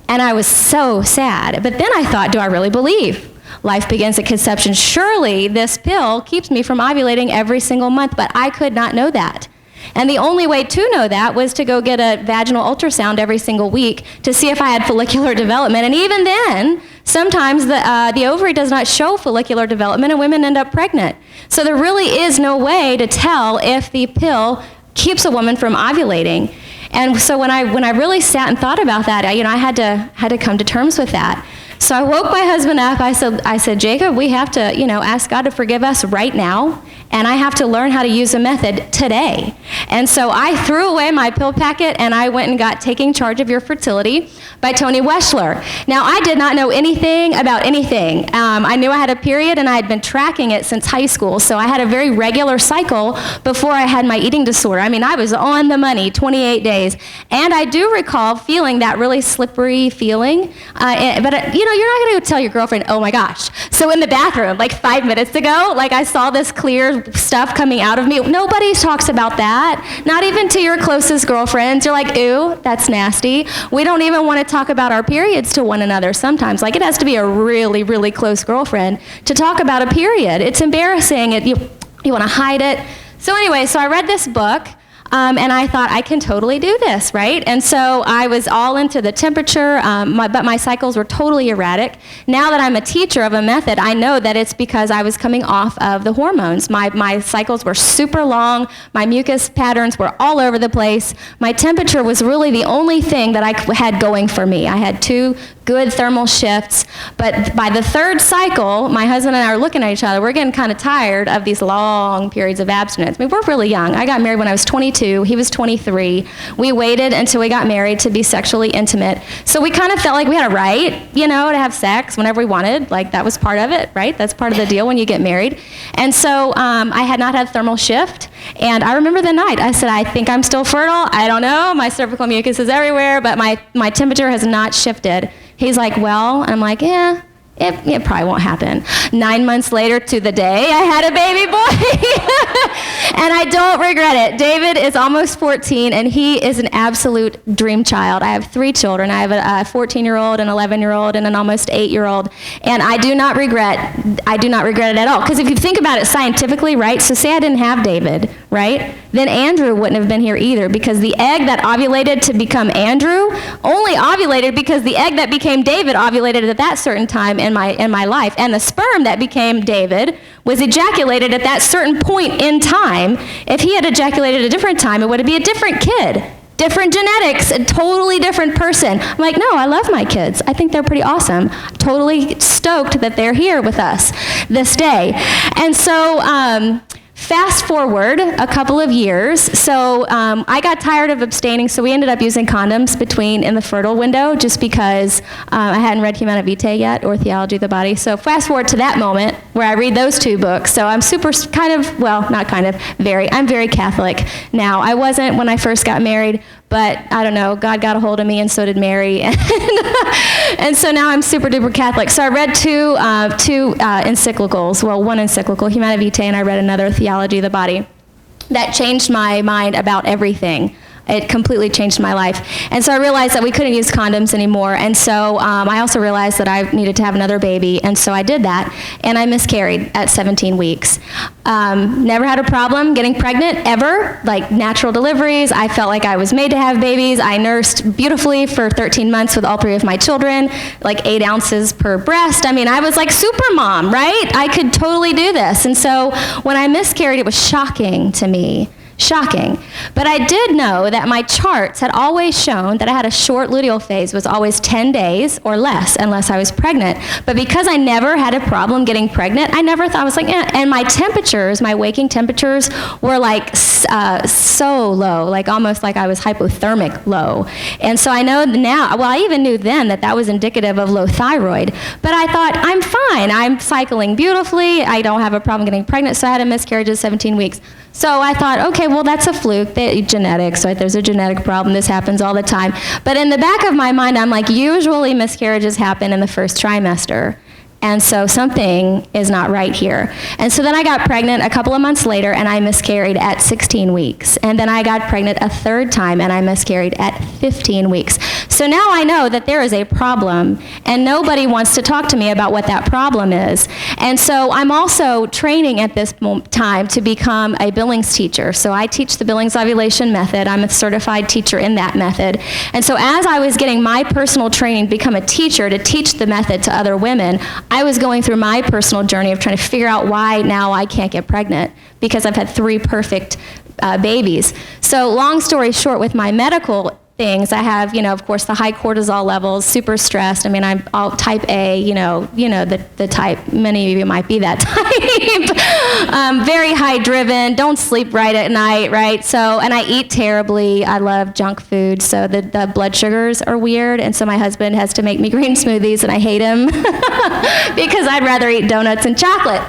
And I was so sad. But then I thought, do I really believe life begins at conception? Surely this pill keeps me from ovulating every single month, but I could not know that. And the only way to know that was to go get a vaginal ultrasound every single week to see if I had follicular development. And even then, sometimes the ovary does not show follicular development, and women end up pregnant. So there really is no way to tell if the pill keeps a woman from ovulating. And so when I really sat and thought about that, I had to come to terms with that. So I woke my husband up. I said, Jacob, we have to, ask God to forgive us right now, and I have to learn how to use a method today. And so I threw away my pill packet, and I went and got Taking Charge of Your Fertility by Tony Weschler. Now, I did not know anything about anything. I knew I had a period, and I had been tracking it since high school, so I had a very regular cycle before I had my eating disorder. I mean, I was on the money, 28 days. And I do recall feeling that really slippery feeling, but you're not going to tell your girlfriend, oh my gosh. So in the bathroom, like 5 minutes ago, like I saw this clear stuff coming out of me. Nobody talks about that, not even to your closest girlfriends. You're like, ew, that's nasty. We don't even want to talk about our periods to one another sometimes. Like, it has to be a really, really close girlfriend to talk about a period. It's embarrassing. You want to hide it. So anyway, so I read this book. And I thought, I can totally do this, right? And so I was all into the temperature, but my cycles were totally erratic. Now that I'm a teacher of a method, I know that it's because I was coming off of the hormones. My cycles were super long. My mucus patterns were all over the place. My temperature was really the only thing that I had going for me. I had 2 good thermal shifts, but by the 3rd cycle, my husband and I are looking at each other. We're getting kind of tired of these long periods of abstinence. I mean, we're really young. I got married when I was 22. He was 23. We waited until we got married to be sexually intimate. So we kind of felt like we had a right, to have sex whenever we wanted. Like, that was part of it, right? That's part of the deal when you get married. And so I had not had thermal shift. And I remember the night. I said, I think I'm still fertile. I don't know. My cervical mucus is everywhere, but my temperature has not shifted. He's like, well, and I'm like, yeah, it probably won't happen. 9 months later to the day, I had a baby boy. And I don't regret it. David is almost 14, and he is an absolute dream child. I have 3 children. I have a 14-year-old, an 11-year-old, and an almost 8-year-old. And I do not regret it at all. Because if you think about it scientifically, right, so say I didn't have David, right, then Andrew wouldn't have been here either, because the egg that ovulated to become Andrew only ovulated because the egg that became David ovulated at that certain time in my life, and the sperm that became David was ejaculated at that certain point in time. If he had ejaculated at a different time, it would be a different kid, different genetics, a totally different person. I'm like, no, I love my kids. I think they're pretty awesome. Totally stoked that they're here with us this day. And so fast forward a couple of years, so I got tired of abstaining, so we ended up using condoms in the fertile window, just because I hadn't read Humana Vitae yet, or Theology of the Body. So fast forward to that moment where I read those 2 books. So I'm I'm very Catholic now. I wasn't when I first got married, but I don't know, God got a hold of me, and so did Mary. And so now I'm super duper Catholic. So I read 2 encyclicals, well, 1 encyclical, Humana Vitae, and I read another, Theology of the Body. That changed my mind about everything. It completely changed my life. And so I realized that we couldn't use condoms anymore. And so I also realized that I needed to have another baby. And so I did that. And I miscarried at 17 weeks. Never had a problem getting pregnant, ever. Like, natural deliveries. I felt like I was made to have babies. I nursed beautifully for 13 months with all 3 of my children, like 8 ounces per breast. I mean, I was like super mom, right? I could totally do this. And so when I miscarried, it was shocking to me. Shocking. But I did know that my charts had always shown that I had a short luteal phase, was always 10 days or less, unless I was pregnant. But because I never had a problem getting pregnant, I never thought, I was like, eh. And my temperatures, my waking temperatures, were like so low, like almost like I was hypothermic low. And so I know now, well, I even knew then that was indicative of low thyroid. But I thought, I'm fine. I'm cycling beautifully. I don't have a problem getting pregnant. So I had a miscarriage at 17 weeks. So I thought, okay, well, that's a fluke. Genetics, right? There's a genetic problem. This happens all the time. But in the back of my mind, I'm like, usually miscarriages happen in the first trimester. And so something is not right here. And so then I got pregnant a couple of months later, and I miscarried at 16 weeks. And then I got pregnant a 3rd time, and I miscarried at 15 weeks. So now I know that there is a problem, and nobody wants to talk to me about what that problem is. And so I'm also training at this time to become a Billings teacher. So I teach the Billings Ovulation Method. I'm a certified teacher in that method. And so as I was getting my personal training to become a teacher to teach the method to other women, I was going through my personal journey of trying to figure out why now I can't get pregnant, because I've had 3 perfect babies. So long story short, with my medical things. I have, of course, the high cortisol levels, super stressed. I mean, I'm all type A, the type, many of you might be that type. Very high driven, don't sleep right at night, right? So, and I eat terribly. I love junk food, so the blood sugars are weird, and so my husband has to make me green smoothies, and I hate him because I'd rather eat donuts and chocolate.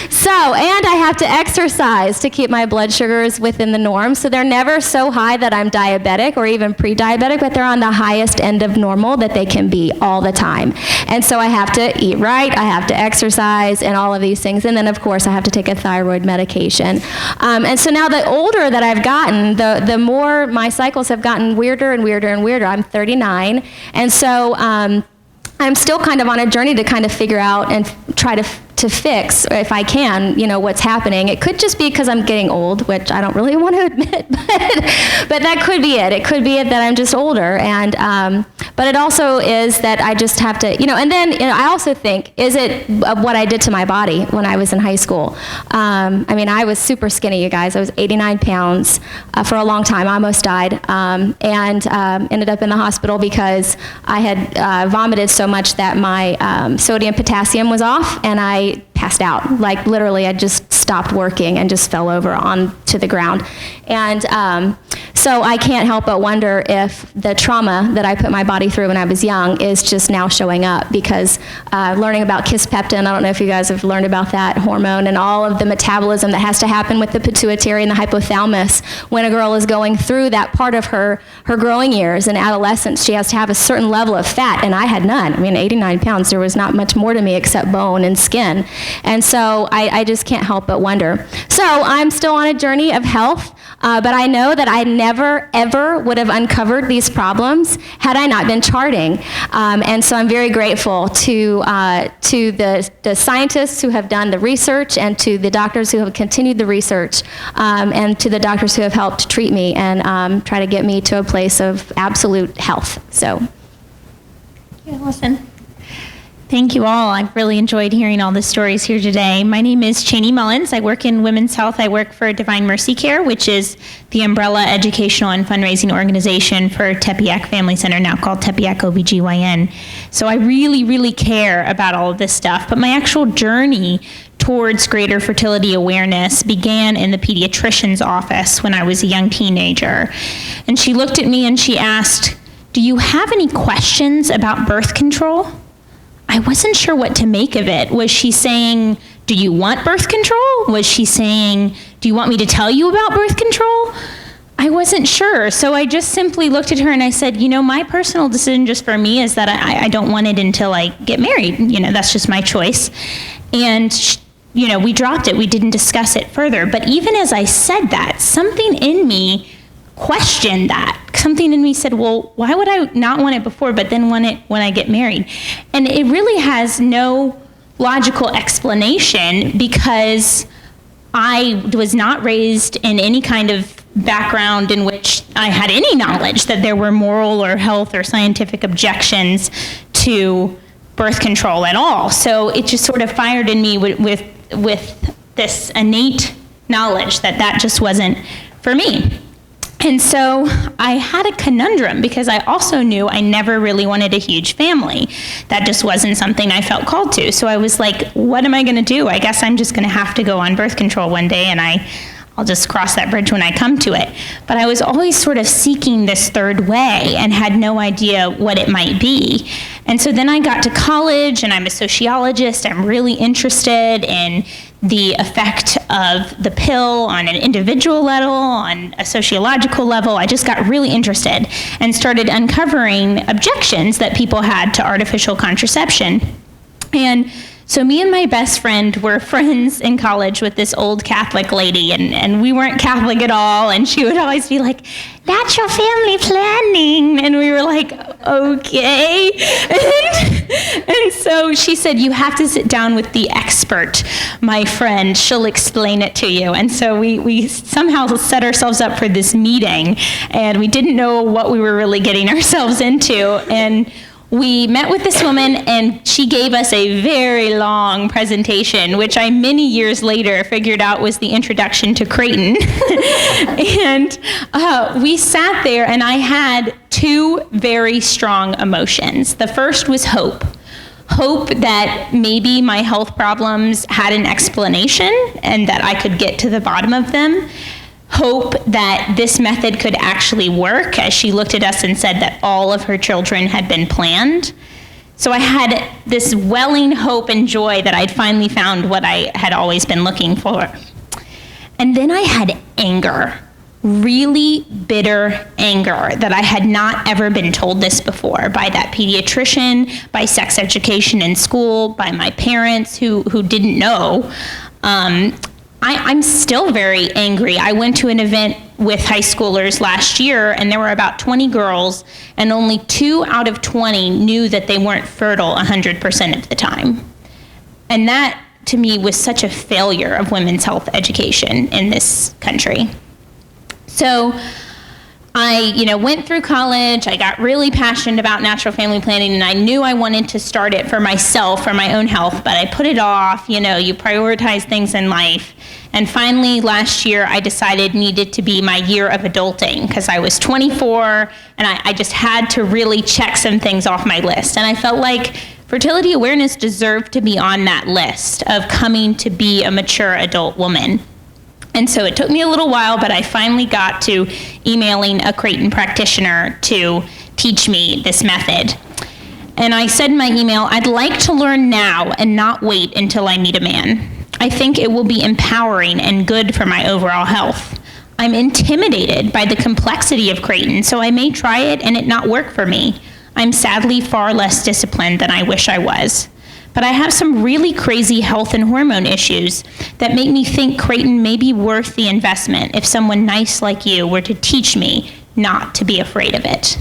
So, and I have to exercise to keep my blood sugars within the norm, so they're never so high that I'm diabetic or even pre-diabetic, but they're on the highest end of normal that they can be all the time. And so I have to eat right, I have to exercise, and all of these things. And then, of course, I have to take a thyroid medication. And so now the older that I've gotten, the more my cycles have gotten weirder and weirder and weirder. I'm 39, and so I'm still kind of on a journey to kind of figure out and try to fix, if I can, what's happening. It could just be because I'm getting old, which I don't really want to admit, but that could be it. It could be it that I'm just older, and but it also is that I just have to, and then I also think, is it what I did to my body when I was in high school? I mean, I was super skinny, you guys. I was 89 pounds for a long time. I almost died, and ended up in the hospital because I had vomited so much that my sodium potassium was off, and I passed out. Like, literally, I just stopped working and just fell over onto the ground. And so I can't help but wonder if the trauma that I put my body through when I was young is just now showing up, because learning about kisspeptin, I don't know if you guys have learned about that hormone and all of the metabolism that has to happen with the pituitary and the hypothalamus when a girl is going through that part of her growing years and adolescence. She has to have a certain level of fat, and I had none. I mean, 89 pounds, there was not much more to me except bone and skin. And so I just can't help but wonder. So I'm still on a journey of health, but I know that I never, ever would have uncovered these problems had I not been charting. And so I'm very grateful to the scientists who have done the research, and to the doctors who have continued the research, and to the doctors who have helped treat me and try to get me to a place of absolute health. So. Yeah, Allison. Thank you all. I've really enjoyed hearing all the stories here today. My name is Chani Mullins. I work in women's health. I work for Divine Mercy Care, which is the umbrella educational and fundraising organization for Tepeyac Family Center, now called Tepeyac OBGYN. So I really, really care about all of this stuff. But my actual journey towards greater fertility awareness began in the pediatrician's office when I was a young teenager. And she looked at me and she asked, "Do you have any questions about birth control?" I wasn't sure what to make of it. Was she saying, "Do you want birth control?" Was she saying, "Do you want me to tell you about birth control?" I wasn't sure. So I just simply looked at her and I said, my personal decision just for me is that I don't want it until I get married. That's just my choice. And, we dropped it. We didn't discuss it further. But even as I said that, something in me questioned that. Something in me said, well, why would I not want it before, but then want it when I get married? And it really has no logical explanation, because I was not raised in any kind of background in which I had any knowledge that there were moral or health or scientific objections to birth control at all. So it just sort of fired in me with this innate knowledge that just wasn't for me. And so I had a conundrum, because I also knew I never really wanted a huge family. That just wasn't something I felt called to. So I was like, what am I going to do? I guess I'm just going to have to go on birth control one day, and I'll just cross that bridge when I come to it. But I was always sort of seeking this third way and had no idea what it might be. And so then I got to college, and I'm a sociologist. I'm really interested in the effect of the pill on an individual level, on a sociological level. I just got really interested and started uncovering objections that people had to artificial contraception. And so me and my best friend were friends in college with this old Catholic lady, and we weren't Catholic at all, and she would always be like, "Natural family planning," and we were like, okay. And so she said, "You have to sit down with the expert, my friend. She'll explain it to you." And so we somehow set ourselves up for this meeting, and we didn't know what we were really getting ourselves into. And we met with this woman, and she gave us a very long presentation, which I many years later figured out was the introduction to Creighton. And we sat there, and I had two very strong emotions. The first was hope. Hope that maybe my health problems had an explanation and that I could get to the bottom of them. Hope that this method could actually work, as she looked at us and said that all of her children had been planned. So I had this welling hope and joy that I'd finally found what I had always been looking for. And then I had anger, really bitter anger that I had not ever been told this before by that pediatrician, by sex education in school, by my parents who didn't know. I'm still very angry. I went to an event with high schoolers last year, and there were about 20 girls, and only 2 out of 20 knew that they weren't fertile 100% of the time. And that, to me, was such a failure of women's health education in this country. So I, went through college, I got really passionate about natural family planning, and I knew I wanted to start it for myself, for my own health, but I put it off. You prioritize things in life. And finally, last year, I decided needed to be my year of adulting, because I was 24, and I just had to really check some things off my list. And I felt like fertility awareness deserved to be on that list of coming to be a mature adult woman. And so it took me a little while, but I finally got to emailing a Creighton practitioner to teach me this method. And I said in my email, I'd like to learn now and not wait until I meet a man. I think it will be empowering and good for my overall health. I'm intimidated by the complexity of Creighton, so I may try it and it not work for me. I'm sadly far less disciplined than I wish I was. But I have some really crazy health and hormone issues that make me think Creighton may be worth the investment if someone nice like you were to teach me not to be afraid of it.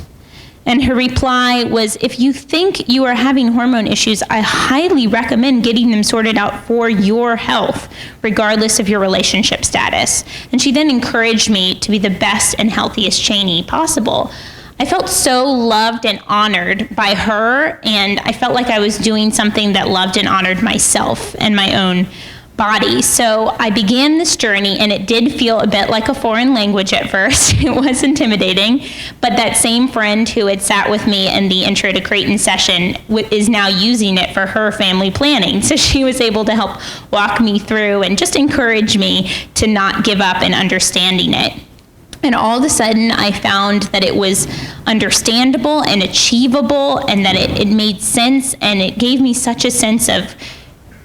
And her reply was, if you think you are having hormone issues, I highly recommend getting them sorted out for your health, regardless of your relationship status. And she then encouraged me to be the best and healthiest Chaney possible. I felt so loved and honored by her, and I felt like I was doing something that loved and honored myself and my own body. So I began this journey, and it did feel a bit like a foreign language at first. It was intimidating, but that same friend who had sat with me in the Intro to Creighton session is now using it for her family planning. So she was able to help walk me through and just encourage me to not give up in understanding it. And all of a sudden, I found that it was understandable and achievable, and that it made sense, and it gave me such a sense of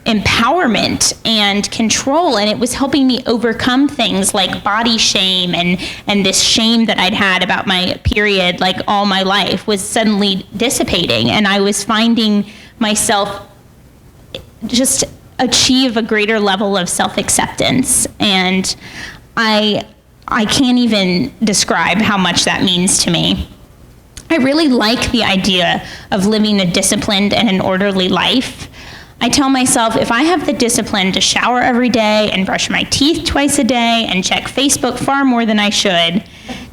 empowerment and control, and it was helping me overcome things like body shame and this shame that I'd had about my period like all my life was suddenly dissipating, and I was finding myself just achieve a greater level of self-acceptance, and I can't even describe how much that means to me. I really like the idea of living a disciplined and an orderly life. I tell myself if I have the discipline to shower every day and brush my teeth twice a day and check Facebook far more than I should,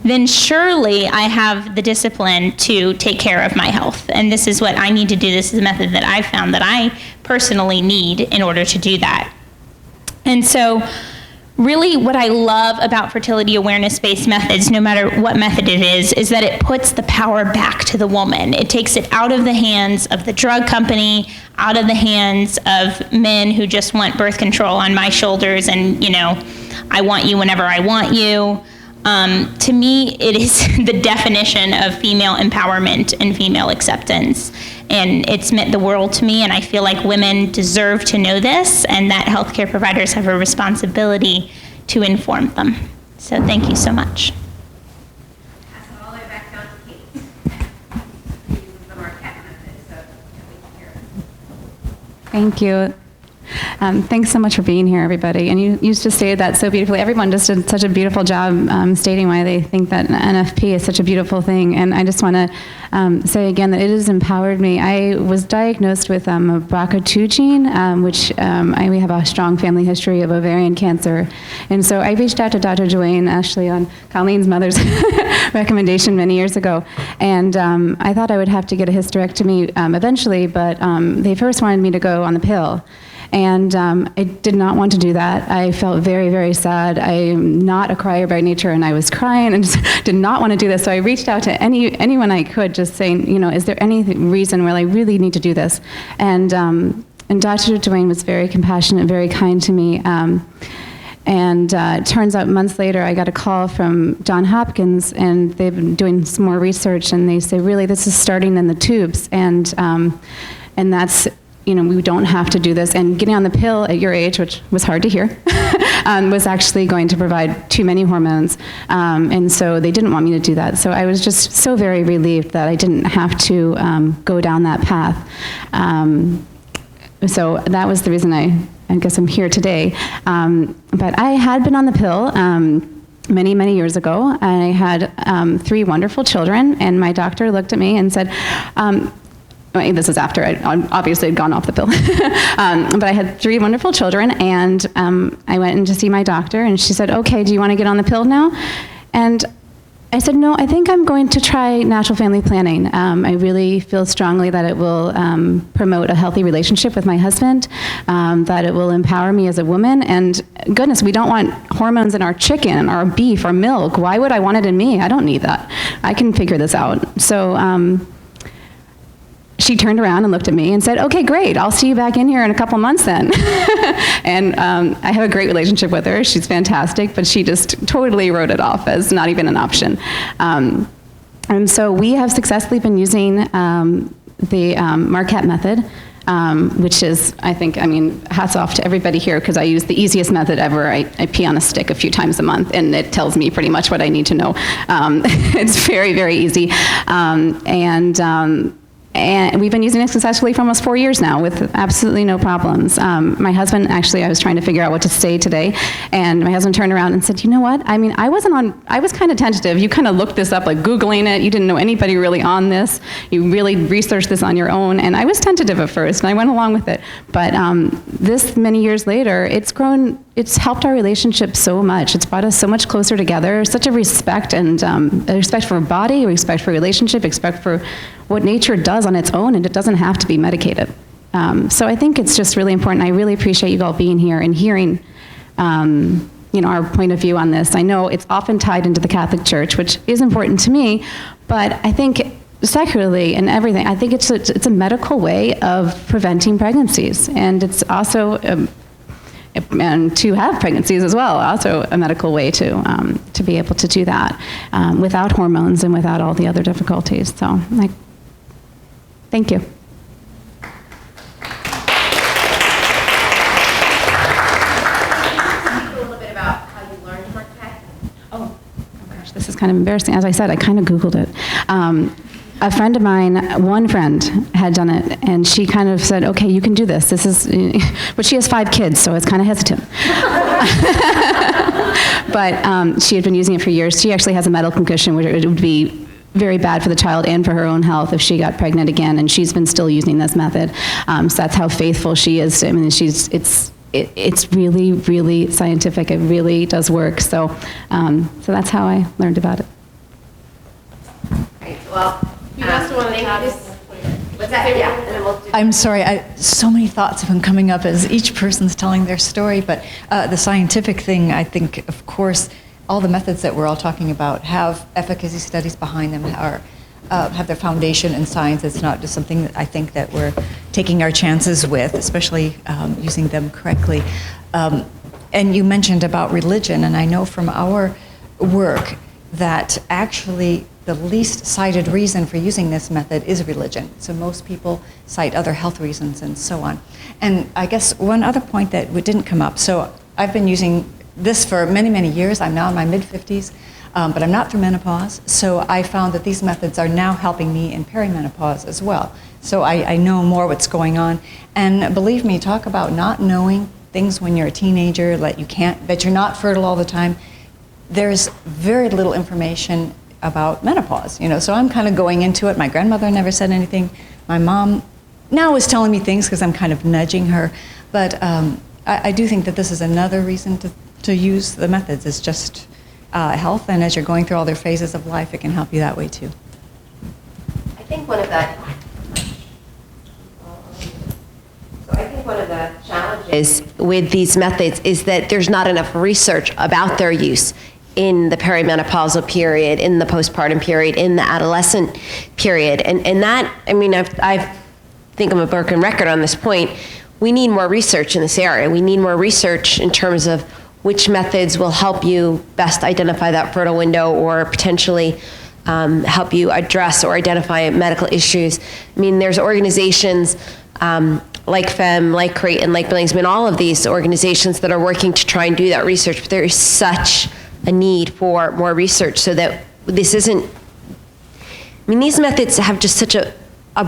then surely I have the discipline to take care of my health. And this is what I need to do. This is a method that I've found that I personally need in order to do that. And so really what I love about fertility awareness-based methods, no matter what method it is that it puts the power back to the woman. It takes it out of the hands of the drug company, out of the hands of men who just want birth control on my shoulders and, I want you whenever I want you. To me, it is the definition of female empowerment and female acceptance. And it's meant the world to me, and I feel like women deserve to know this, and that healthcare providers have a responsibility to inform them. So thank you so much. Pass it all the way back down to Kate. This is the Marquette Method, so we can hear it. Thank you. Thanks so much for being here, everybody. And you just stated that so beautifully. Everyone just did such a beautiful job stating why they think that NFP is such a beautiful thing. And I just want to say again that it has empowered me. I was diagnosed with a BRCA2 gene, which we have a strong family history of ovarian cancer. And so I reached out to Dr. Duane, actually on Colleen's mother's recommendation many years ago. And I thought I would have to get a hysterectomy eventually, but they first wanted me to go on the pill. And I did not want to do that. I felt very, very sad. I'm not a crier by nature, and I was crying and just did not want to do this. So I reached out to anyone I could, just saying, is there any reason where I really need to do this? And Dr. Dwayne was very compassionate, very kind to me. And it turns out months later, I got a call from Johns Hopkins, and they've been doing some more research, and they say, really, this is starting in the tubes, and that's, we don't have to do this. And getting on the pill at your age, which was hard to hear, was actually going to provide too many hormones, and so they didn't want me to do that. So I was just so very relieved that I didn't have to go down that path. So that was the reason I guess I'm here today. But I had been on the pill many, many years ago. I had 3 wonderful children, and my doctor looked at me and said, this was after I obviously had gone off the pill. But I had 3 wonderful children, and I went in to see my doctor, and she said, okay, do you want to get on the pill now? And I said, no, I think I'm going to try natural family planning. I really feel strongly that it will promote a healthy relationship with my husband, that it will empower me as a woman, and goodness, we don't want hormones in our chicken, our beef, our milk. Why would I want it in me? I don't need that. I can figure this out. So she turned around and looked at me and said, okay, great, I'll see you back in here in a couple months then. And I have a great relationship with her. She's fantastic, but she just totally wrote it off as not even an option. And so we have successfully been using the Marquette Method, which is, hats off to everybody here, because I use the easiest method ever. I pee on a stick a few times a month, and it tells me pretty much what I need to know. It's very, very easy. And we've been using it successfully for almost 4 years now with absolutely no problems. My husband, actually, I was trying to figure out what to say today, and my husband turned around and said, you know what? I was kind of tentative. You kind of looked this up, like Googling it. You didn't know anybody really on this. You really researched this on your own, and I was tentative at first, and I went along with it. But this many years later, it's grown. It's helped our relationship so much. It's brought us so much closer together, such a respect, and a respect for our body, a respect for relationship, respect for what nature does on its own, and it doesn't have to be medicated. So I think it's just really important. I really appreciate you all being here and hearing our point of view on this. I know it's often tied into the Catholic Church, which is important to me, but I think secularly and everything, I think it's a medical way of preventing pregnancies, and it's also and to have pregnancies as well, also a medical way to be able to do that without hormones and without all the other difficulties. So, thank you. A little bit about how you learned Marquette. Oh gosh, this is kind of embarrassing. As I said, I kind of Googled it. A friend of mine, one friend, had done it, and she kind of said, okay, you can do this. But she has 5 kids, so it's kind of hesitant. But she had been using it for years. She actually has a medical condition where it would be very bad for the child and for her own health if she got pregnant again, and she's been still using this method. So that's how faithful she is. It's really, really scientific. It really does work. So that's how I learned about it. Great. Well, You also want to have what's that? Yeah, and then we'll do. I'm sorry, so many thoughts have been coming up as each person's telling their story, but the scientific thing, I think, of course, all the methods that we're all talking about have efficacy studies behind them, have their foundation in science. It's not just something that I think that we're taking our chances with, especially using them correctly. And you mentioned about religion, and I know from our work that actually the least cited reason for using this method is religion. So most people cite other health reasons and so on. And I guess one other point that didn't come up, so I've been using this for many, many years. I'm now in my mid-50s, but I'm not through menopause. So I found that these methods are now helping me in perimenopause as well. So I know more what's going on. And believe me, talk about not knowing things when you're a teenager, that you're not fertile all the time. There's very little information about menopause, so I'm kind of going into it. My grandmother never said anything. My mom now is telling me things because I'm kind of nudging her. But I do think that this is another reason to use the methods. It's just health, and as you're going through all their phases of life, it can help you that way too. I think one of the challenges is with these methods is that there's not enough research about their use in the perimenopausal period, in the postpartum period, in the adolescent period. And that, I mean, I think I'm a broken record on this point. We need more research in this area. We need more research in terms of which methods will help you best identify that fertile window or potentially help you address or identify medical issues. I mean, there's organizations like FEM, like Creighton, like Billings, I mean, all of these organizations that are working to try and do that research, but there is such a need for more research so that this isn't, I mean, these methods have just such a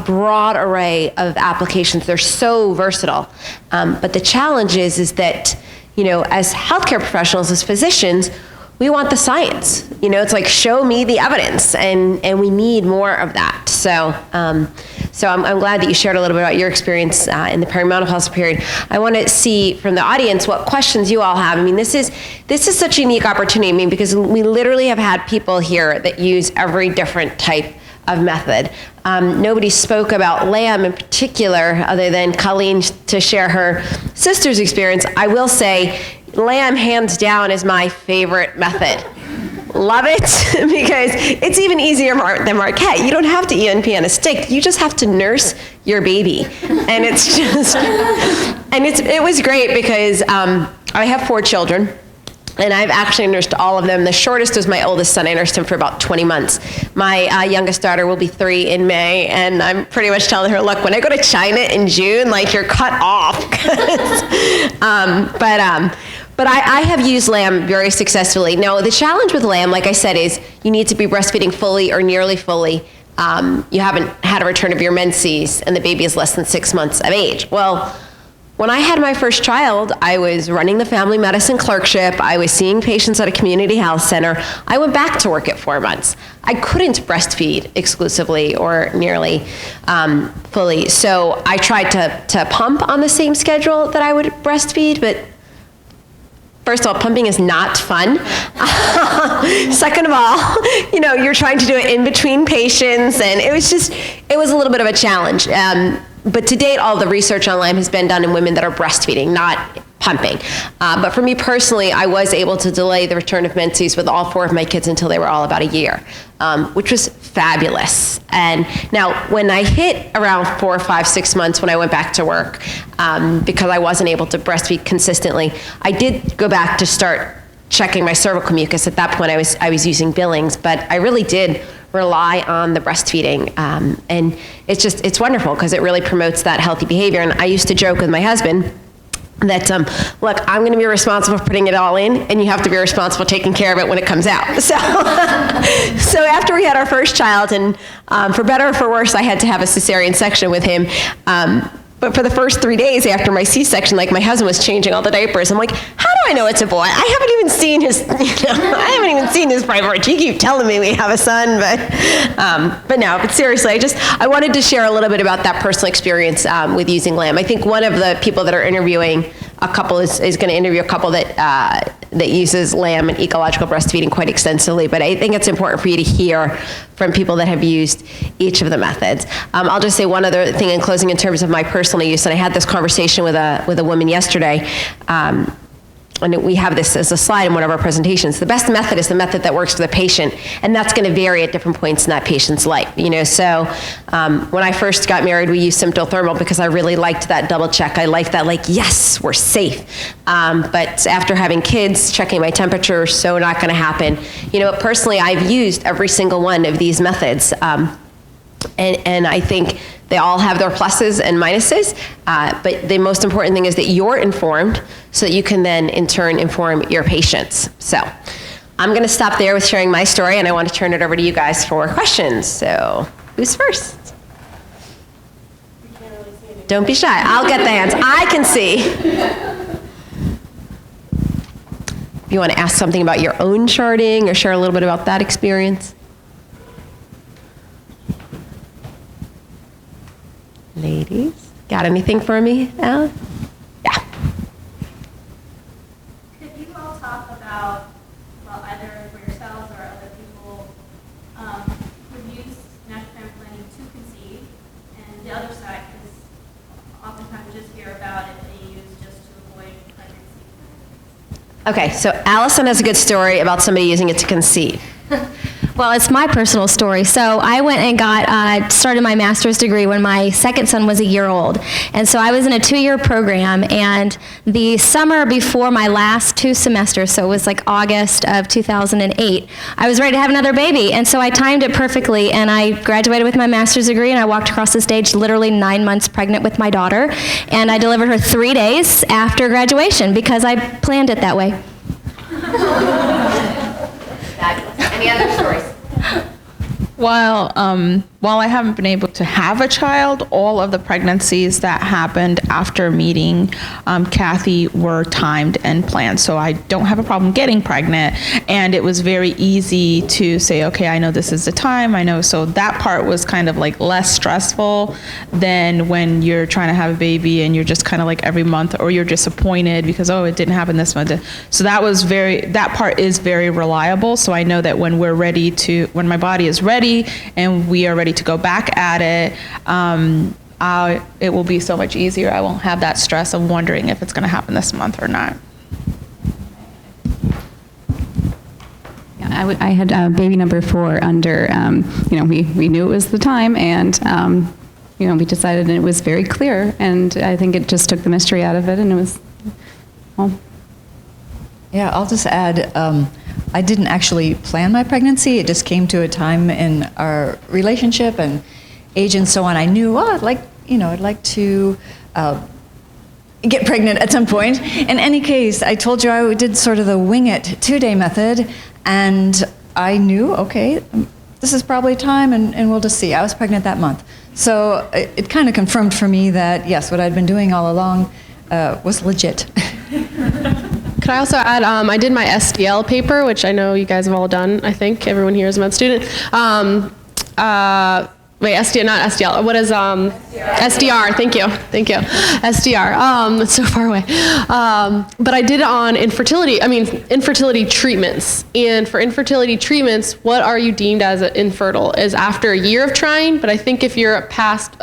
broad array of applications. They're so versatile. But the challenge is that, you know, as healthcare professionals, as physicians, we want the science. You know, it's like, show me the evidence, and we need more of that. So, so I'm glad that you shared a little bit about your experience in the perimenopausal period. I want to see from the audience what questions you all have. I mean, this is such a unique opportunity. I mean, because we literally have had people here that use every different type of method. Nobody spoke about LAM in particular, other than Colleen to share her sister's experience. I will say, LAM hands down is my favorite method. Love it, because it's even easier than Marquette. You don't have to ENP on a stick. You just have to nurse your baby. And it's just, and it was great because I have 4 children. And I've actually nursed all of them. The shortest was my oldest son. I nursed him for about 20 months. My youngest daughter will be 3 in May, and I'm pretty much telling her, look, when I go to China in June, like, you're cut off. But I have used LAM very successfully. Now, the challenge with LAM, like I said, is you need to be breastfeeding fully or nearly fully. You haven't had a return of your menses, and the baby is less than 6 months of age. Well, when I had my first child, I was running the family medicine clerkship. I was seeing patients at a community health center. I went back to work at 4 months. I couldn't breastfeed exclusively or nearly fully. So I tried to pump on the same schedule that I would breastfeed, but first of all, pumping is not fun. Second of all, you know, you're trying to do it in between patients, and it was a little bit of a challenge. But to date, all the research on LAM has been done in women that are breastfeeding, not pumping. But for me personally, I was able to delay the return of menses with all 4 of my kids until they were all about a year, which was fabulous. And now, when I hit around 4, 5, 6 months when I went back to work, because I wasn't able to breastfeed consistently, I did go back to start checking my cervical mucus. At that point, I was using Billings, but I really did rely on the breastfeeding. And it's wonderful because it really promotes that healthy behavior. And I used to joke with my husband that, look, I'm going to be responsible for putting it all in, and you have to be responsible for taking care of it when it comes out. So, so after we had our first child, and for better or for worse, I had to have a cesarean section with him. But for the first 3 days after my C-section, like, my husband was changing all the diapers. I'm like, how do I know it's a boy? I haven't even seen his, private. You keep telling me we have a son, but no. But seriously, I wanted to share a little bit about that personal experience with using LAM. I think one of the people that are interviewing a couple is going to interview a couple that uses LAM and ecological breastfeeding quite extensively. But I think it's important for you to hear from people that have used each of the methods. I'll just say one other thing in closing in terms of my personal use, and I had this conversation with a woman yesterday, and we have this as a slide in one of our presentations. The best method is the method that works for the patient, and that's going to vary at different points in that patient's life. You know, so when I first got married, we used symptothermal because I really liked that double check. I liked that, like, yes, we're safe. But after having kids, checking my temperature, so not going to happen. You know, personally, I've used every single one of these methods, and I think they all have their pluses and minuses, but the most important thing is that you're informed so that you can then, in turn, inform your patients. So I'm going to stop there with sharing my story, and I want to turn it over to you guys for questions. So who's first? Don't be shy. I'll get the hands. I can see. If you want to ask something about your own charting or share a little bit about that experience. Ladies, got anything for me, Alan? Yeah. Could you all talk about, well, either for yourselves or other people who've used natural family planning to conceive, and the other side, because oftentimes we just hear about it being used just to Okay, so Allison has a good story about somebody using it to conceive. Well, it's my personal story. So I went and started my master's degree when my second son was a year old. And so I was in a 2-year program, and the summer before my last 2 semesters, so it was like August of 2008, I was ready to have another baby. And so I timed it perfectly, and I graduated with my master's degree, and I walked across the stage literally 9 months pregnant with my daughter. And I delivered her 3 days after graduation because I planned it that way. Any other stories? While I haven't been able to have a child, all of the pregnancies that happened after meeting Kathy were timed and planned. So I don't have a problem getting pregnant. And it was very easy to say, okay, I know this is the time. I know. So that part was kind of like less stressful than when you're trying to have a baby and you're just kind of like every month, or you're disappointed because, oh, it didn't happen this month. So that part is very reliable. So I know that when my body is ready and we are ready to go back at it, it will be so much easier. I won't have that stress of wondering if it's going to happen this month or not. Yeah, I had baby number 4 under, we knew it was the time, and, we decided, and it was very clear, and I think it just took the mystery out of it, and it was, well. Yeah, I'll just add, I didn't actually plan my pregnancy. It just came to a time in our relationship and age and so on. I knew, I'd like to get pregnant at some point. In any case, I told you I did sort of the wing it 2-day method, and I knew, okay, this is probably time, and we'll just see. I was pregnant that month. So it kind of confirmed for me that, yes, what I'd been doing all along was legit. Could I also add, I did my SDL paper, which I know you guys have all done. I think everyone here is a med student. SDL, not SDL. What is SDR? Thank you. SDR. It's so far away. But I did it on infertility treatments. And for infertility treatments, what are you deemed as infertile is after a year of trying. But I think if you're past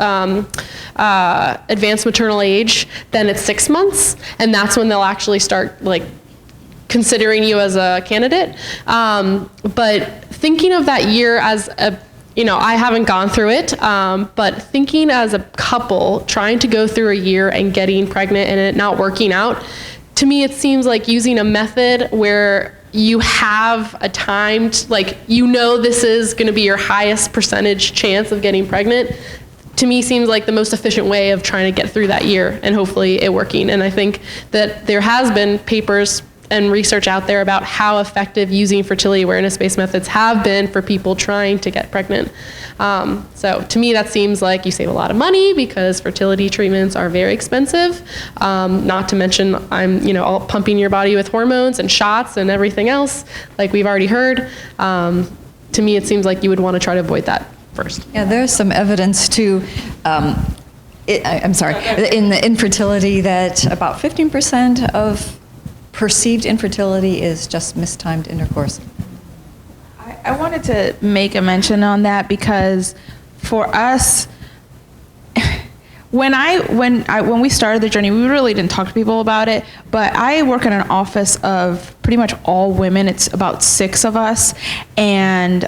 advanced maternal age, then it's 6 months, and that's when they'll actually start considering you as a candidate. But thinking of that year as I haven't gone through it, but thinking as a couple trying to go through a year and getting pregnant and it not working out, to me it seems like using a method where you have a timed, this is going to be your highest percentage chance of getting pregnant, to me seems like the most efficient way of trying to get through that year and hopefully it working. And I think that there has been papers and research out there about how effective using fertility awareness-based methods have been for people trying to get pregnant. So to me, that seems like you save a lot of money because fertility treatments are very expensive. Not to mention, all pumping your body with hormones and shots and everything else, like we've already heard. To me, it seems like you would want to try to avoid that first. Yeah, there's some evidence too. In the infertility that about 15% of perceived infertility is just mistimed intercourse. I wanted to make a mention on that because for us, when we started the journey, we really didn't talk to people about it, but I work in an office of pretty much all women. It's about 6 of us, and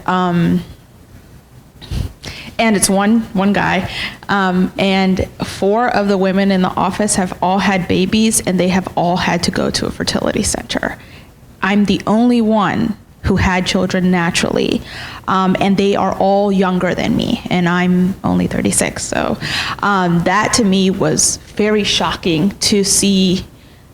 it's one guy, and 4 of the women in the office have all had babies, and they have all had to go to a fertility center. I'm the only one who had children naturally, and they are all younger than me, and I'm only 36. So that to me was very shocking to see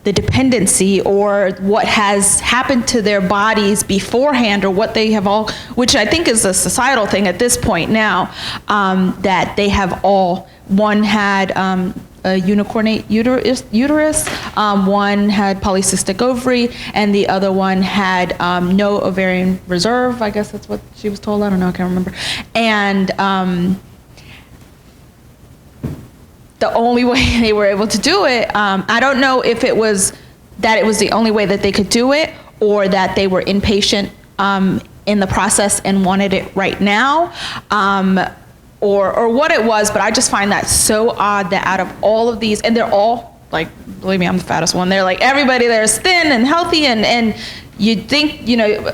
the dependency or what has happened to their bodies beforehand, or what they have all, which I think is a societal thing at this point now, that they have all, one had a unicornate uterus, one had polycystic ovary, and the other one had no ovarian reserve. I guess that's what she was told. I don't know, I can't remember. And the only way they were able to do it, I don't know if it was that it was the only way that they could do it, or that they were impatient in the process and wanted it right now, or what it was, but I just find that so odd that out of all of these, and they're all like, believe me, I'm the fattest one there. Like, everybody there is thin and healthy, and you think,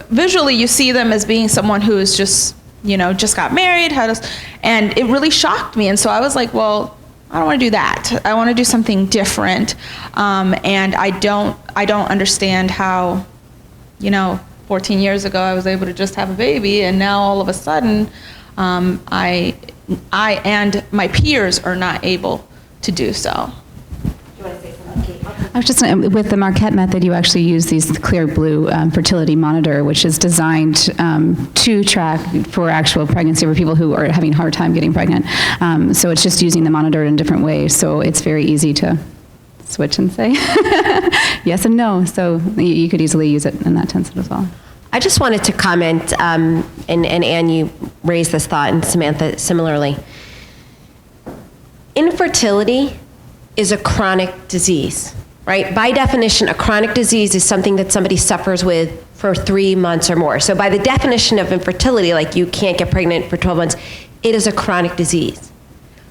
visually you see them as being someone who is just, just got married, and it really shocked me. And so I was like, well, I don't want to do that. I want to do something different. And I don't understand how, 14 years ago I was able to just have a baby, and now all of a sudden, I and my peers are not able to do so. I was just with the Marquette Method, you actually use these clear blue fertility monitor, which is designed to track for actual pregnancy for people who are having a hard time getting pregnant. So it's just using the monitor in different ways. So it's very easy to switch and say yes and no. So you could easily use it in that sense as well. I just wanted to comment, and Anne, you raised this thought, and Samantha similarly. Infertility is a chronic disease, right? By definition, a chronic disease is something that somebody suffers with for 3 months or more. So by the definition of infertility, like you can't get pregnant for 12 months, it is a chronic disease.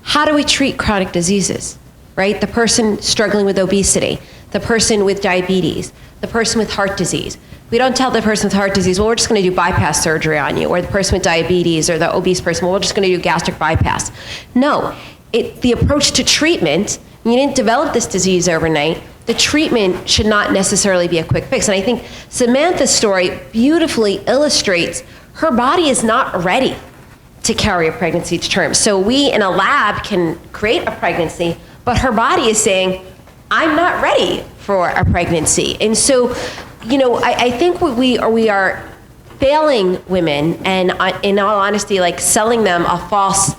How do we treat chronic diseases, right? The person struggling with obesity, the person with diabetes, the person with heart disease. We don't tell the person with heart disease, well, we're just going to do bypass surgery on you, or the person with diabetes or the obese person, well, we're just going to do gastric bypass. No, the approach to treatment, you didn't develop this disease overnight. The treatment should not necessarily be a quick fix. And I think Samantha's story beautifully illustrates her body is not ready to carry a pregnancy to term. So we in a lab can create a pregnancy, but her body is saying, I'm not ready for a pregnancy. And so, I think we are failing women, and in all honesty, like selling them a false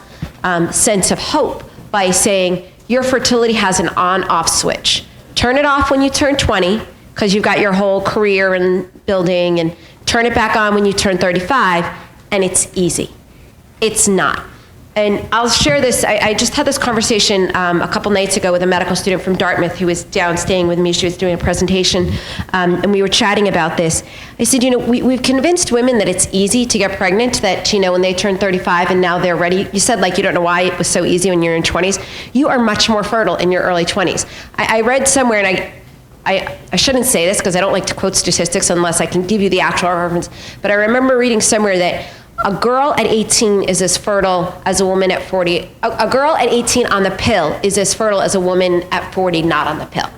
sense of hope by saying, your fertility has an on-off switch. Turn it off when you turn 20, because you've got your whole career in building, and turn it back on when you turn 35, and it's easy. It's not. And I'll share this. I just had this conversation a couple nights ago with a medical student from Dartmouth who was down staying with me. She was doing a presentation, and we were chatting about this. I said, we've convinced women that it's easy to get pregnant, that, when they turn 35 and now they're ready. You said, you don't know why it was so easy when you're in 20s. You are much more fertile in your early 20s. I read somewhere, and I shouldn't say this because I don't like to quote statistics unless I can give you the actual reference, but I remember reading somewhere that a girl at 18 is as fertile as a woman at 40. A girl at 18 on the pill is as fertile as a woman at 40 not on the pill.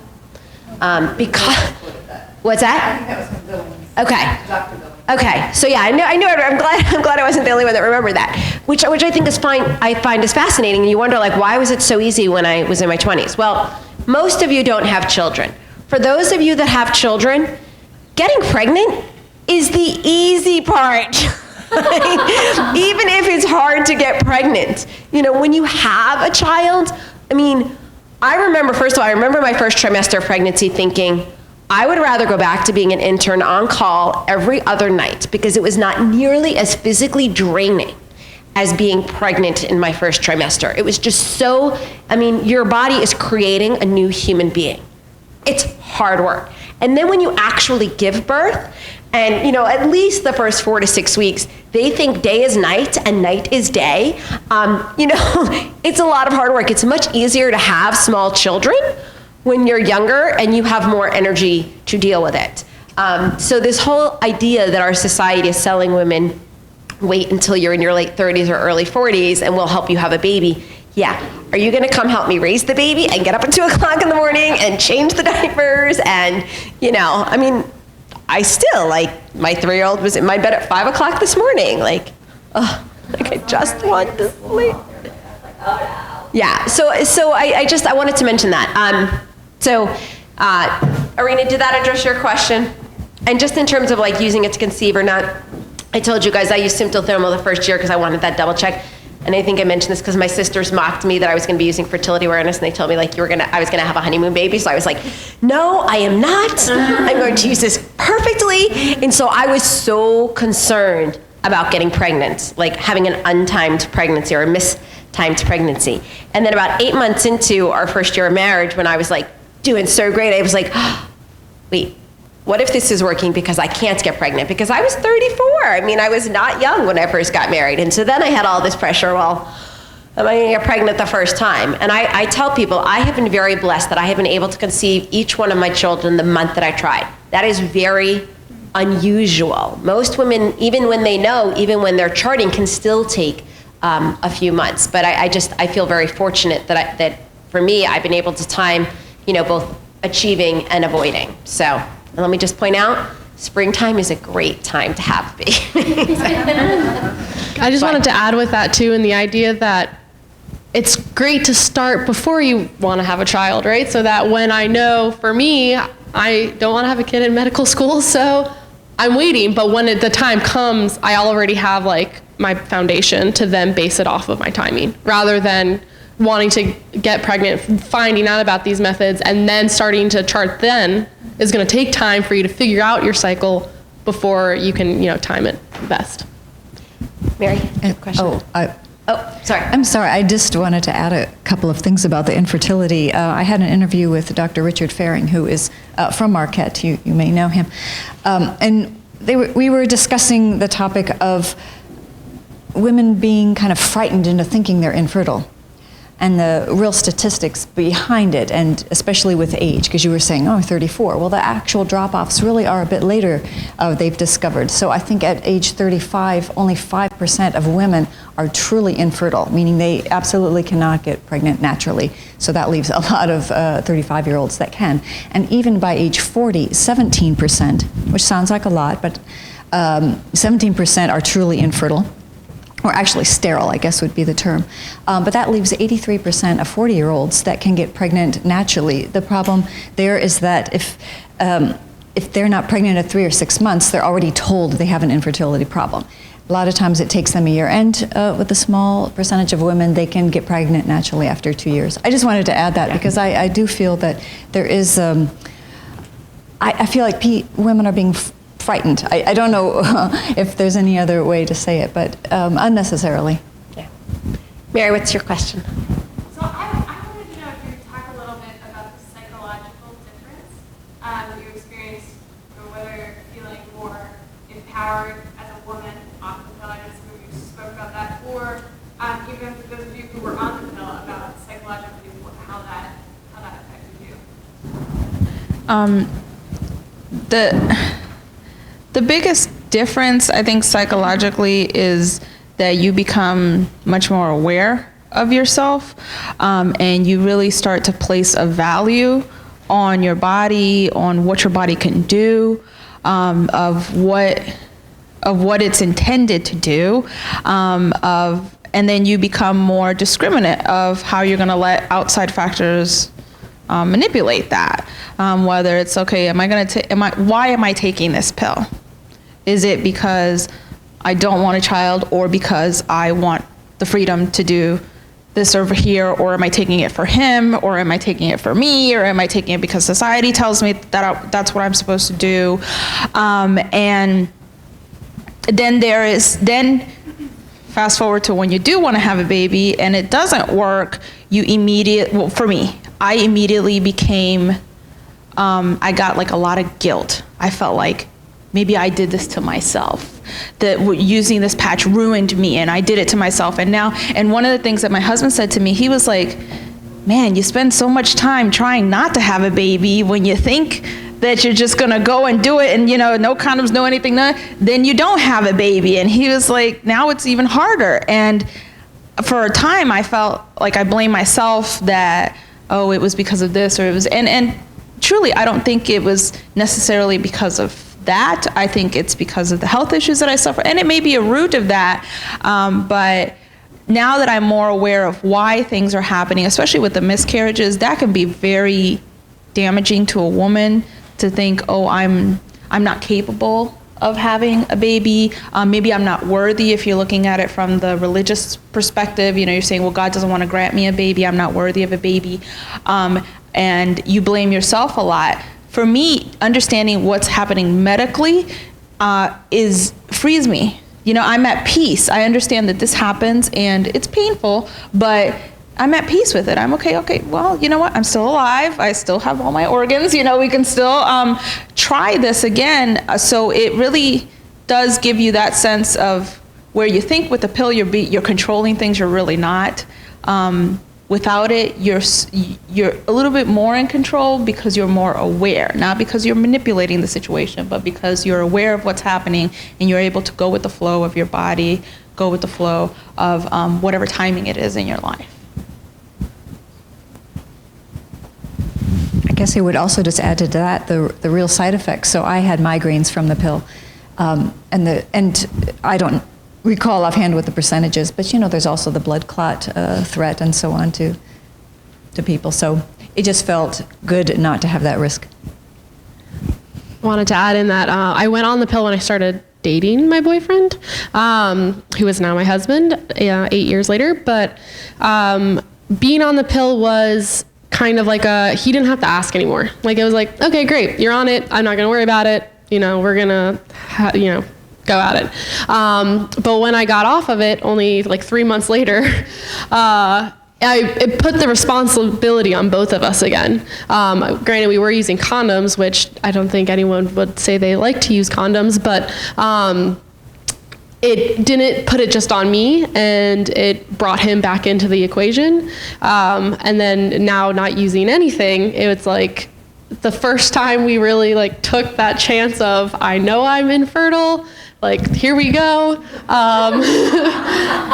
Because, what's that? Okay. Okay. So yeah, I know. I'm glad I wasn't the only one that remembered that. Which I think is fine. I find is fascinating. And you wonder, why was it so easy when I was in my 20s? Well, most of you don't have children. For those of you that have children, getting pregnant is the easy part. Even if it's hard to get pregnant, when you have a child, I remember my first trimester of pregnancy thinking, I would rather go back to being an intern on call every other night because it was not nearly as physically draining as being pregnant in my first trimester. It was just so, your body is creating a new human being. It's hard work. And then when you actually give birth, and, at least the first 4 to 6 weeks, they think day is night and night is day. It's a lot of hard work. It's much easier to have small children when you're younger and you have more energy to deal with it. So this whole idea that our society is selling women, wait until you're in your late 30s or early 40s and we'll help you have a baby. Yeah. Are you going to come help me raise the baby and get up at 2 o'clock in the morning and change the diapers? And, I still, my 3-year-old was in my bed at 5 o'clock this morning. I just want to sleep. Yeah, so I wanted to mention that. Arena, did that address your question? And just in terms of using it to conceive or not, I told you guys I used Symptothermal the first year because I wanted that double check. And I think I mentioned this because my sisters mocked me that I was going to be using Fertility Awareness, and they told me I was going to have a honeymoon baby. So I was like, no, I am not. I'm going to use this perfectly. And so I was so concerned about getting pregnant, having an untimed pregnancy or a mistimed pregnancy. And then about 8 months into our first year of marriage, when I was doing so great, I was like, wait, what if this is working because I can't get pregnant? Because I was 34. I was not young when I first got married. And so then I had all this pressure. Well, am I going to get pregnant the first time? And I tell people, I have been very blessed that I have been able to conceive each one of my children the month that I tried. That is very unusual. Most women, even when they know, even when they're charting, can still take a few months. But I feel very fortunate that for me, I've been able to time, both achieving and avoiding. So, and let me just point out, springtime is a great time to have a baby. I just wanted to add with that too, and the idea that it's great to start before you want to have a child, right? So that when I know, for me, I don't want to have a kid in medical school, so I'm waiting. But when the time comes, I already have like my foundation to then base it off of my timing, rather than wanting to get pregnant, finding out about these methods, and then starting to chart then is going to take time for you to figure out your cycle before you can, time it best. Mary, good question. Sorry. I'm sorry. I just wanted to add a couple of things about the infertility. I had an interview with Dr. Richard Faring, who is from Marquette. You may know him. And we were discussing the topic of women being kind of frightened into thinking they're infertile, and the real statistics behind it, and especially with age, because you were saying, 34. Well, the actual drop-offs really are a bit later, they've discovered. So I think at age 35, only 5% of women are truly infertile, meaning they absolutely cannot get pregnant naturally. So that leaves a lot of 35-year-olds that can. And even by age 40, 17%, which sounds like a lot, but 17% are truly infertile. Or actually sterile, I guess would be the term. But that leaves 83% of 40-year-olds that can get pregnant naturally. The problem there is that if they're not pregnant at 3 or 6 months, they're already told they have an infertility problem. A lot of times it takes them a year, and with a small percentage of women, they can get pregnant naturally after 2 years. I just wanted to add that because I do feel that there is, I feel like women are being frightened. I don't know if there's any other way to say it, but unnecessarily. Yeah. Mary, what's your question? So I wanted to know if you could talk a little bit about the psychological difference you experience, or whether you're feeling more empowered as a woman off the pill. I know some of you spoke about that, or even for those of you who were on the pill, about psychologically how that affected you. The biggest difference, I think, psychologically is that you become much more aware of yourself, and you really start to place a value on your body, on what your body can do, of what it's intended to do, and then you become more discriminate of how you're going to let outside factors manipulate that. Whether it's why am I taking this pill? Is it because I don't want a child, or because I want the freedom to do this over here, or am I taking it for him, or am I taking it for me, or am I taking it because society tells me that that's what I'm supposed to do? And then fast forward to when you do want to have a baby and it doesn't work, for me, I immediately became, I got like a lot of guilt. I felt like maybe I did this to myself, that using this patch ruined me, and I did it to myself. And one of the things that my husband said to me, he was like, man, you spend so much time trying not to have a baby when you think that you're just gonna go and do it, and no condoms, no anything, then you don't have a baby. And he was like, now it's even harder. And for a time I felt like I blamed myself that, it was because of this, or it was, and truly I don't think it was necessarily because of that. I think it's because of the health issues that I suffer, and it may be a root of that, but now that I'm more aware of why things are happening, especially with the miscarriages, that can be very damaging to a woman to think, I'm not capable of having a baby. Maybe I'm not worthy, if you're looking at it from the religious perspective. You're saying, well, God doesn't want to grant me a baby. I'm not worthy of a baby. And you blame yourself a lot. For me, understanding what's happening medically frees me. I'm at peace. I understand that this happens and it's painful, but I'm at peace with it. I'm okay, well, you know what? I'm still alive. I still have all my organs. We can still try this again. So it really does give you that sense of where you think with the pill you're controlling things, you're really not. Without it, you're a little bit more in control because you're more aware, not because you're manipulating the situation, but because you're aware of what's happening and you're able to go with the flow of your body, go with the flow of whatever timing it is in your life. I guess I would also just add to that the real side effects. So I had migraines from the pill, and I don't recall offhand what the percentages, but there's also the blood clot threat and so on to people. So it just felt good not to have that risk. Wanted to add in that I went on the pill when I started dating my boyfriend, who is now my husband 8 years later. But being on the pill was kind of like he didn't have to ask anymore. Like, it was like, okay, great, you're on it. I'm not going to worry about it. We're going to, go at it. But when I got off of it, only like 3 months later, it put the responsibility on both of us again. Granted, we were using condoms, which I don't think anyone would say they like to use condoms, but it didn't put it just on me, and it brought him back into the equation. And then now not using anything, it was like the first time we really like took that chance of, I know I'm infertile, like, here we go.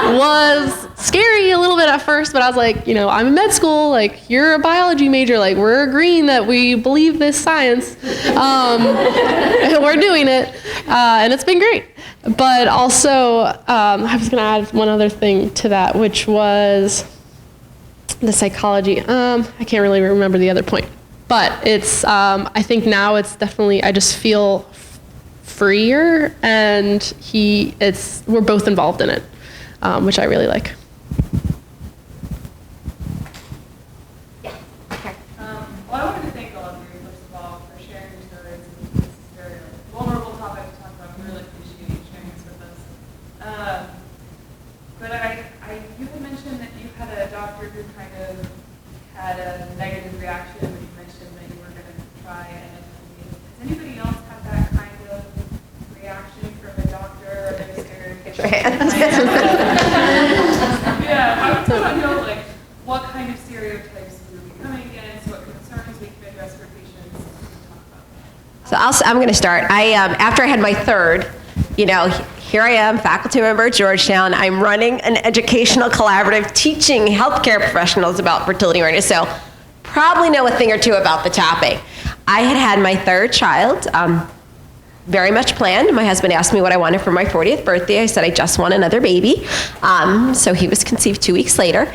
Was scary a little bit at first, but I was like, I'm in med school, like, you're a biology major, like, we're agreeing that we believe this science, and we're doing it, and it's been great. But also, I was gonna add one other thing to that, which was the psychology. I can't really remember the other point, but it's, I think now it's definitely, I just feel freer, and we're both involved in it, which I really like. Well, I wanted to thank all of you, first of all, for sharing your stories. This is a very vulnerable topic to talk about. We really appreciate you sharing this with us. But you had mentioned that you had a doctor who kind of had a negative reaction when you mentioned that you were going to try NFP. Has anybody else had that kind of reaction from a doctor or their stereotype? Your hand. Yeah, I would want to know, like, what kind of stereotypes you're becoming against, what concerns we can address for patients. So I'm going to start. After I had my third, here I am, faculty member at Georgetown. I'm running an educational collaborative teaching healthcare professionals about fertility awareness, so probably know a thing or two about the topic. I had my third child, very much planned. My husband asked me what I wanted for my 40th birthday. I said I just want another baby. So he was conceived 2 weeks later.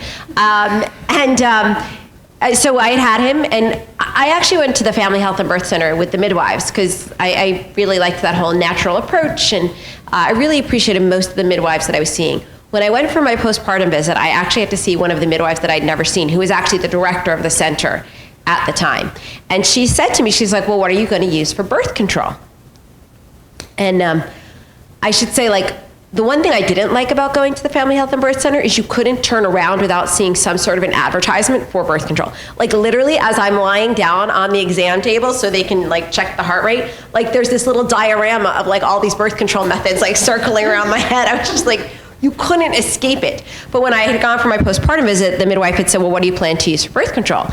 So I had him, and I actually went to the Family Health and Birth Center with the midwives because I really liked that whole natural approach, and I really appreciated most of the midwives that I was seeing. When I went for my postpartum visit, I actually had to see one of the midwives that I'd never seen, who was actually the director of the center at the time. And she said to me, she's like, well, what are you going to use for birth control? And I should say, like, the one thing I didn't like about going to the Family Health and Birth Center is you couldn't turn around without seeing some sort of an advertisement for birth control. Like, literally, as I'm lying down on the exam table so they can, like, check the heart rate, like, there's this little diorama of, like, all these birth control methods, like, circling around my head. I was just like, you couldn't escape it. But when I had gone for my postpartum visit, the midwife had said, well, what do you plan to use for birth control?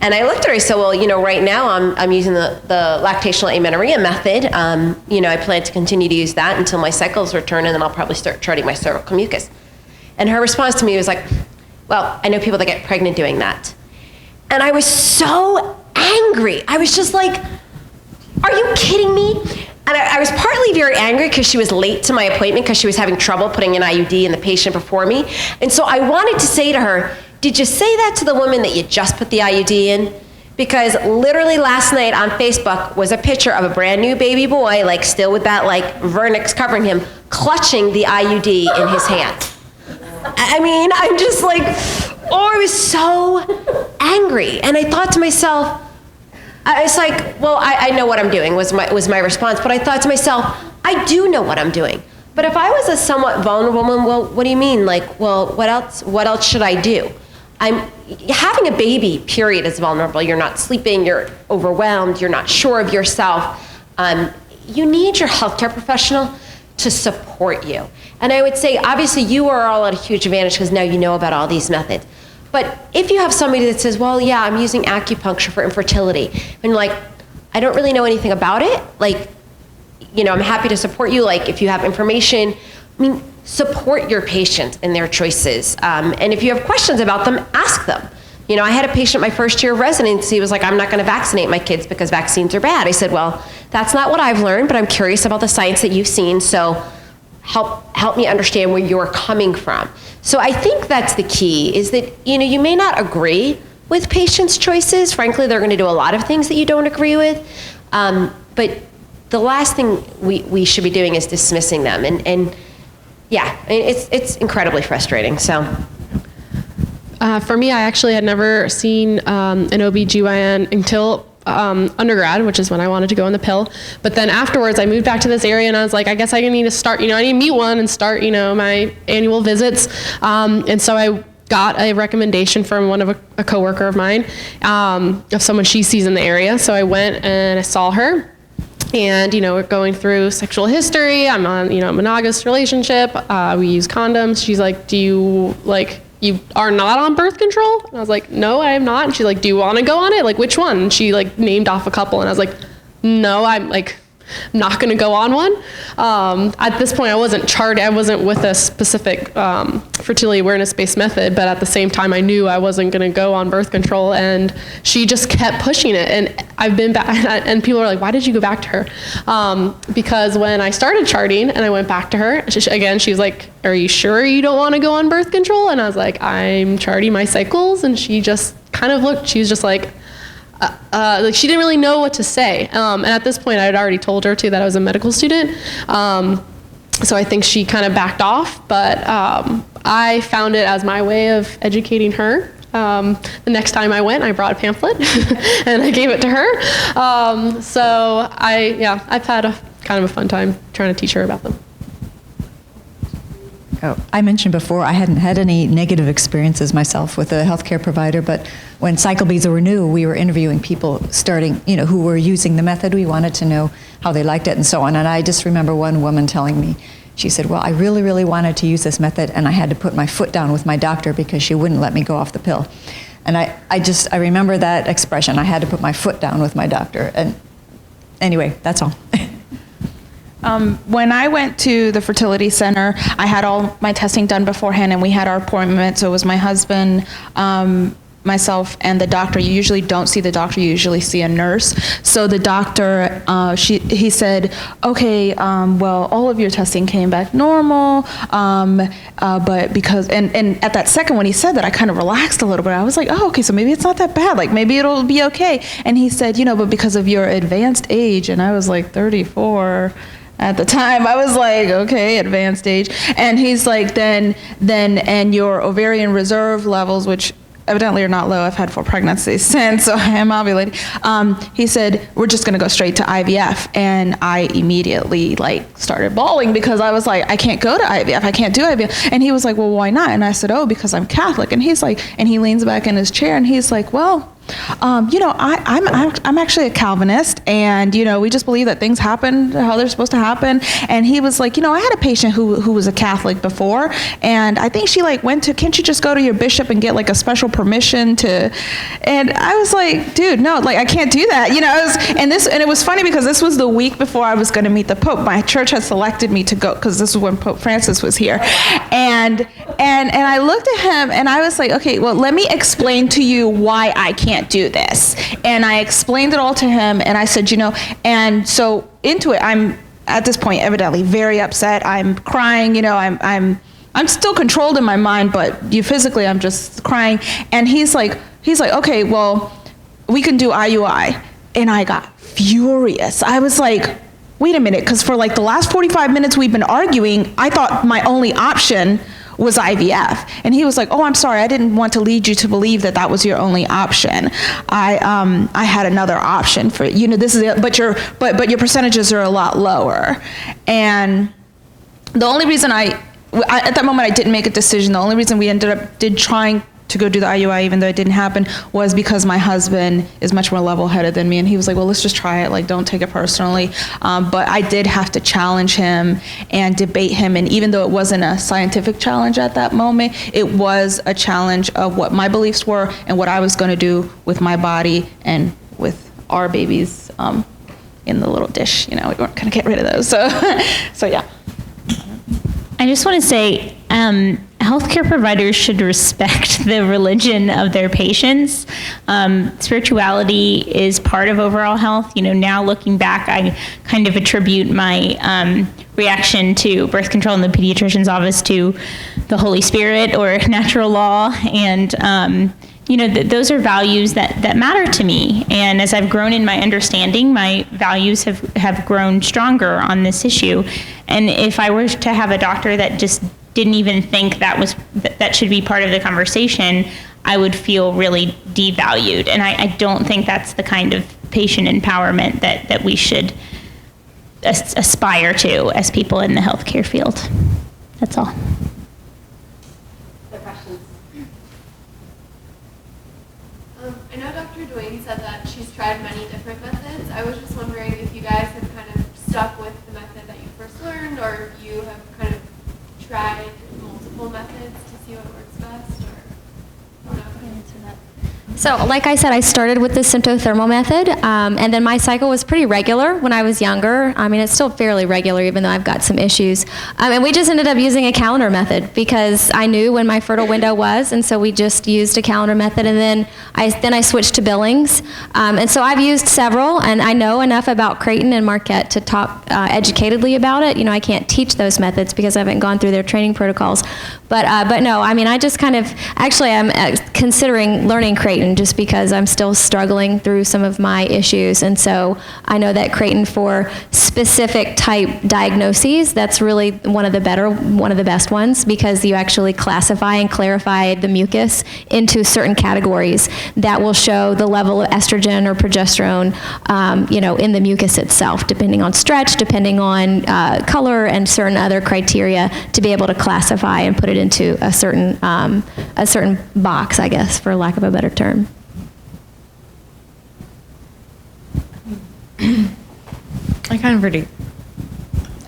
And I looked at her, I said, well, right now I'm using the lactational amenorrhea method. I plan to continue to use that until my cycles return, and then I'll probably start charting my cervical mucus. And her response to me was like, well, I know people that get pregnant doing that. And I was so angry. I was just like, are you kidding me? And I was partly very angry because she was late to my appointment because she was having trouble putting an IUD in the patient before me. And so I wanted to say to her, did you say that to the woman that you just put the IUD in? Because literally last night on Facebook was a picture of a brand new baby boy, like still with that like vernix covering him, clutching the IUD in his hand. I mean, I'm just like, I was so angry. And I thought to myself, it's like, well, I know what I'm doing was my response, but I thought to myself, I do know what I'm doing. But if I was a somewhat vulnerable woman, well, what do you mean? Like, well, what else should I do? Having a baby, period, is vulnerable. You're not sleeping, you're overwhelmed, you're not sure of yourself. You need your healthcare professional to support you. And I would say, obviously, you are all at a huge advantage because now you know about all these methods. But if you have somebody that says, well, yeah, I'm using acupuncture for infertility, and like, I don't really know anything about it, like, you know, I'm happy to support you. Like, if you have information, I mean, support your patient in their choices. And if you have questions about them, ask them. You know, I had a patient my first year of residency was like, I'm not going to vaccinate my kids because vaccines are bad. I said, well, that's not what I've learned, but I'm curious about the science that you've seen, so help me understand where you're coming from. So I think that's the key, is that, you know, you may not agree with patients' choices. Frankly, they're going to do a lot of things that you don't agree with. But the last thing we should be doing is dismissing them. And yeah, it's incredibly frustrating. So. For me, I actually had never seen an OBGYN until undergrad, which is when I wanted to go on the pill. But then afterwards, I moved back to this area and I was like, I guess I need to start, you know, I need to meet one and start, you know, my annual visits. And so I got a recommendation from one of a coworker of mine, of someone she sees in the area. So I went and I saw her. And, you know, we're going through sexual history. I'm on, you know, a monogamous relationship. We use condoms. She's like, you are not on birth control? And I was like, no, I am not. And she's like, do you want to go on it? Like, which one? And she like named off a couple. And I was like, no, I'm like not going to go on one. At this point, I wasn't charted. I wasn't with a specific fertility awareness-based method, but at the same time, I knew I wasn't going to go on birth control. And she just kept pushing it. And I've been back, and people are like, why did you go back to her? Because when I started charting and I went back to her, she was like, are you sure you don't want to go on birth control? And I was like, I'm charting my cycles. And she just kind of looked, she was just like she didn't really know what to say. And at this point, I had already told her too that I was a medical student. So I think she kind of backed off, but I found it as my way of educating her. The next time I went, I brought a pamphlet and I gave it to her. So I've had a kind of a fun time trying to teach her about them. Oh, I mentioned before I hadn't had any negative experiences myself with a healthcare provider, but when Cycle Bees were new, we were interviewing people starting, you know, who were using the method. We wanted to know how they liked it and so on. And I just remember one woman telling me, she said, well, I really, really wanted to use this method, and I had to put my foot down with my doctor because she wouldn't let me go off the pill. And I remember that expression, I had to put my foot down with my doctor. And anyway, that's all. When I went to the fertility center, I had all my testing done beforehand, and we had our appointment. So it was my husband, myself, and the doctor. You usually don't see the doctor, you usually see a nurse. So the doctor, he said, okay, well, all of your testing came back normal, but because, and at that second when he said that, I kind of relaxed a little bit. I was like, oh, okay, so maybe it's not that bad, like maybe it'll be okay. And he said, you know, but because of your advanced age, and I was like 34, at the time, I was like, okay, advanced age. And he's like, then, and your ovarian reserve levels, which evidently are not low. I've had 4 pregnancies since, so I am ovulating. He said, we're just gonna go straight to IVF. And I immediately like started bawling because I was like, I can't go to IVF, I can't do IVF. And he was like, well, why not? And I said, oh, because I'm Catholic. And he's like, and he leans back in his chair and he's like, well, you know, I'm actually a Calvinist, and you know, we just believe that things happen how they're supposed to happen. And he was like, you know, I had a patient who was a Catholic before, and I think she like went to, can't you just go to your bishop and get like a special permission to? And I was like, dude, no, like I can't do that, you know. And it was funny because this was the week before I was going to meet the Pope. My church had selected me to go because this was when Pope Francis was here, and I looked at him and I was like, okay, well, let me explain to you why I can't do this. And I explained it all to him, and I said, you know, and so into it, I'm at this point evidently very upset. I'm crying, you know, I'm still controlled in my mind, but physically I'm just crying. And he's like, okay, well, we can do IUI. And I got furious. I was like, wait a minute, because for like the last 45 minutes we've been arguing, I thought my only option was IVF. And he was like, oh, I'm sorry, I didn't want to lead you to believe that was your only option. I had another option for, you know, this is, but your percentages are a lot lower. And the only reason at that moment I didn't make a decision, the only reason we ended up trying to go do the IUI, even though it didn't happen, was because my husband is much more level-headed than me, and he was like, well, let's just try it, like, don't take it personally. But I did have to challenge him and debate him, and even though it wasn't a scientific challenge at that moment, it was a challenge of what my beliefs were and what I was going to do with my body and with our babies in the little dish. You know, we weren't going to get rid of those. So yeah. I just want to say, healthcare providers should respect the religion of their patients. Spirituality is part of overall health. You know, now looking back, I kind of attribute my reaction to birth control in the pediatrician's office to the Holy Spirit or natural law, and you know, those are values that matter to me. And as I've grown in my understanding, my values have grown stronger on this issue. And if I were to have a doctor that just didn't even think that should be part of the conversation, I would feel really devalued. And I don't think that's the kind of patient empowerment that we should aspire to as people in the healthcare field. That's all. Other questions? I know Dr. Duane said that she's tried many different methods. I was just wondering if you guys have kind of stuck with the method that you first learned, or if you have kind of tried multiple methods to see what works best, or I don't know if I can answer that. So, like I said, I started with the symptothermal method, and then my cycle was pretty regular when I was younger. I mean, it's still fairly regular, even though I've got some issues. And we just ended up using a calendar method because I knew when my fertile window was, and so we just used a calendar method. And then I switched to Billings, and so I've used several, and I know enough about Creighton and Marquette to talk educatedly about it. You know, I can't teach those methods because I haven't gone through their training protocols. But no, I mean, I just kind of actually I'm considering learning Creighton just because I'm still struggling through some of my issues. And so I know that Creighton for specific type diagnoses, that's really one of the best ones, because you actually classify and clarify the mucus into certain categories that will show the level of estrogen or progesterone, you know, in the mucus itself, depending on stretch, depending on color, and certain other criteria to be able to classify and put it into a certain box, I guess, for lack of a better term. I kind of already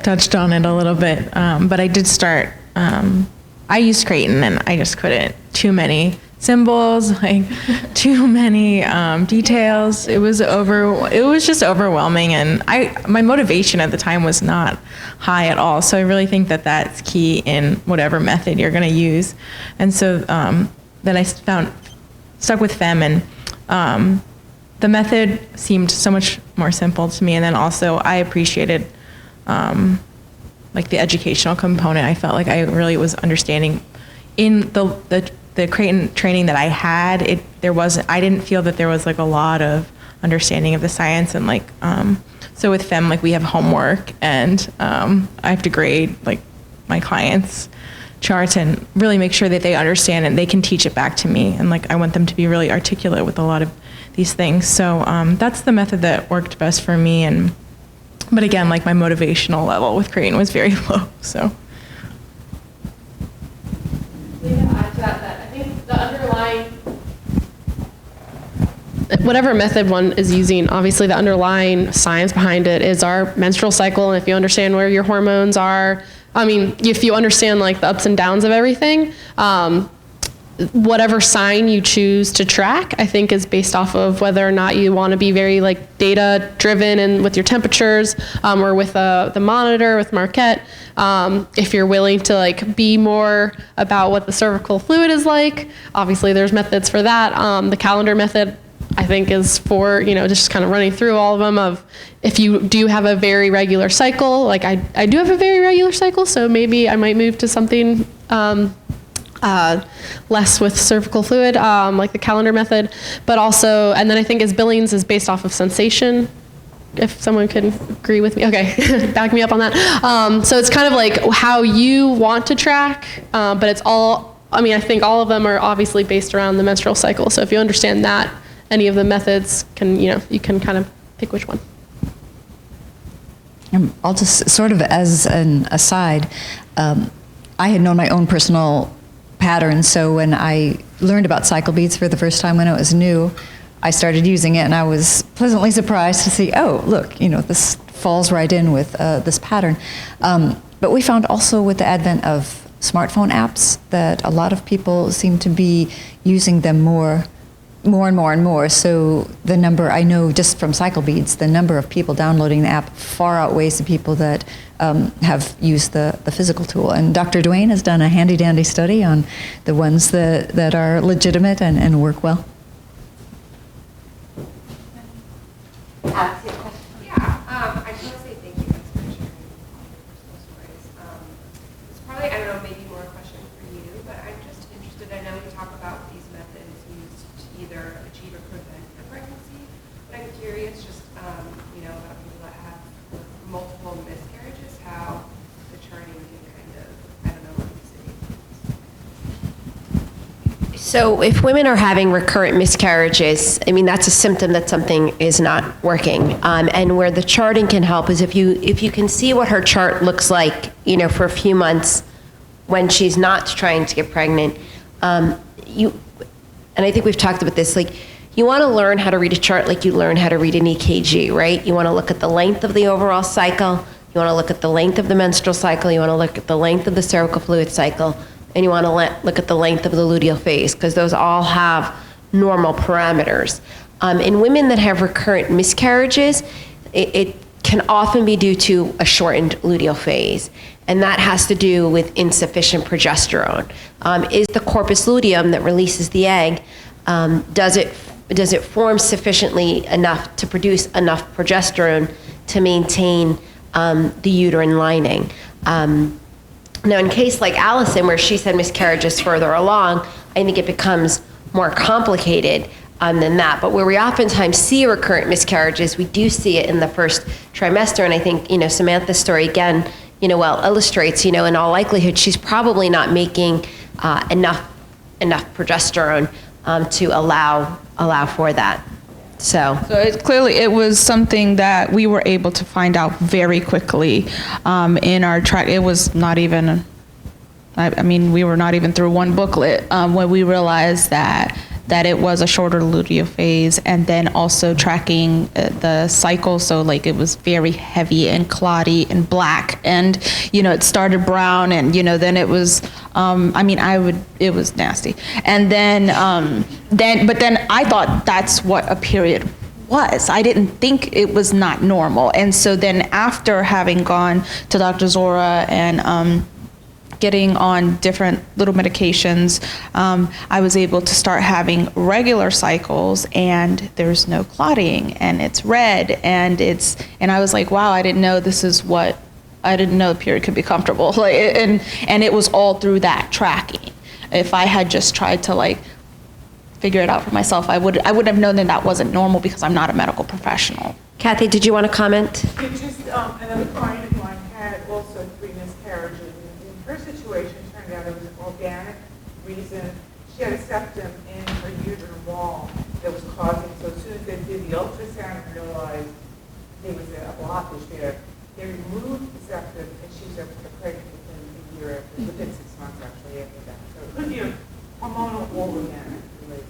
touched on it a little bit, but I did start, I used Creighton and I just couldn't, too many symbols, like too many details. It was just overwhelming, and my motivation at the time was not high at all. So I really think that that's key in whatever method you're going to use. And so then I stuck with FEM, and the method seemed so much more simple to me. And then also I appreciated like the educational component. I felt like I really was understanding in the Creighton training that I had. I didn't feel that there was like a lot of understanding of the science, and like so with FEM, like we have homework, and I have to grade like my clients' charts and really make sure that they understand and they can teach it back to me. And like I want them to be really articulate with a lot of these things. So that's the method that worked best for me. But again, like my motivational level with Creighton was very low. So. I think the underlying, whatever method one is using, obviously the underlying science behind it is our menstrual cycle. And if you understand where your hormones are, I mean, if you understand like the ups and downs of everything, whatever sign you choose to track, I think is based off of whether or not you want to be very like data driven and with your temperatures, or with the monitor with Marquette. If you're willing to like be more about what the cervical fluid is like, obviously there's methods for that. The calendar method, I think, is for, you know, just kind of running through all of them of if you do have a very regular cycle, like I do have a very regular cycle, so maybe I might move to something less with cervical fluid, like the calendar method, but also, and then I think as Billings is based off of sensation, if someone could agree with me. Okay, back me up on that. So it's kind of like how you want to track, but it's all, I mean, I think all of them are obviously based around the menstrual cycle. So if you understand that, any of the methods can, you know, you can kind of pick which one. I'll just sort of as an aside, I had known my own personal patterns. So when I learned about cycle beads for the first time when it was new, I started using it, and I was pleasantly surprised to see, oh, look, this falls right in with this pattern. But we found also with the advent of smartphone apps that a lot of people seem to be using them more and more. So the number, I know just from cycle beads, the number of people downloading the app far outweighs the people that have used the physical tool. And Dr. Duane has done a handy-dandy study on the ones that are legitimate and work well. Alex, you have a question? Yeah, I just want to say thank you guys for sharing all your personal stories. It's probably, I don't know, maybe more a question for you, but I'm just interested. I know we talk about these methods used to either achieve or prevent a pregnancy, but I'm curious just, about people that have multiple miscarriages, how the charting can kind of, I don't know what you say. So if women are having recurrent miscarriages, that's a symptom that something is not working. And where the charting can help is if you can see what her chart looks like, for a few months when she's not trying to get pregnant, and I think we've talked about this, you want to learn how to read a chart like you learn how to read an EKG, right? You want to look at the length of the overall cycle. You want to look at the length of the menstrual cycle. You want to look at the length of the cervical fluid cycle. And you want to look at the length of the luteal phase, because those all have normal parameters. In women that have recurrent miscarriages, it can often be due to a shortened luteal phase. And that has to do with insufficient progesterone. Is the corpus luteum that releases the egg, does it form sufficiently enough to produce enough progesterone to maintain the uterine lining? Now, in case like Allison, where she's had miscarriages further along, I think it becomes more complicated than that. But where we oftentimes see recurrent miscarriages, we do see it in the first trimester. And I think, Samantha's story, again, illustrates, in all likelihood, she's probably not making enough progesterone to allow for that. So it was something that we were able to find out very quickly in our track. It was not even, we were not even through one booklet when we realized that it was a shorter luteal phase, and then also tracking the cycle. So it was very heavy and clotty and black, and it started brown, and then it was it was nasty. And then I thought that's what a period was. I didn't think it was not normal. And so then after having gone to Dr. Zora and getting on different little medications, I was able to start having regular cycles, and there's no clotting, and it's red, and I was like, wow, I didn't know the period could be comfortable. And it was all through that tracking. If I had just tried to figure it out for myself, I would have known that wasn't normal, because I'm not a medical professional. Kathy, did you want to comment? Just another client of mine had also 3 miscarriages. Her situation turned out it was an organic reason. She had a septum in her uterine wall that was causing, so as soon as they did the ultrasound and realized there was a blockage there, they removed the septum, and she was pregnant within a year, within 6 months actually after that. So it could be a hormonal or organic related.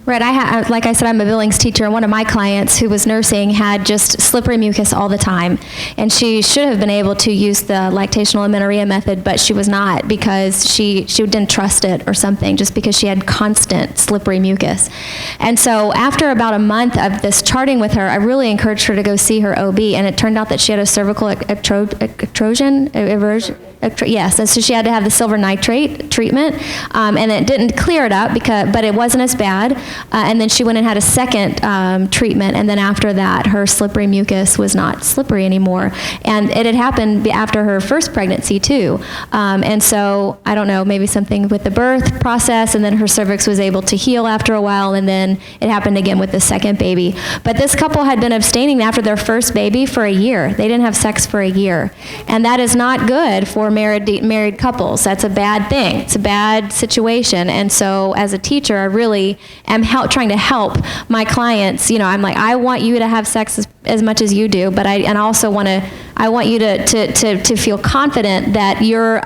Right, like I said, I'm a Billings teacher, and one of my clients who was nursing had just slippery mucus all the time, and she should have been able to use the lactational amenorrhea method, but she was not, because she didn't trust it or something, just because she had constant slippery mucus. And so after about a month of this charting with her, I really encouraged her to go see her OB, and it turned out that she had a cervical erosion. Yes, and so she had to have the silver nitrate treatment, and it didn't clear it up, but it wasn't as bad. And then she went and had a second treatment, and then after that, her slippery mucus was not slippery anymore. And it had happened after her first pregnancy too. And so I don't know, maybe something with the birth process, and then her cervix was able to heal after a while, and then it happened again with the second baby. But this couple had been abstaining after their first baby for a year. They didn't have sex for a year, and that is not good for married couples. That's a bad thing. It's a bad situation. And so as a teacher, I really am trying to help my clients. I'm like, I want you to have sex as much as you do, but I also want you to feel confident that your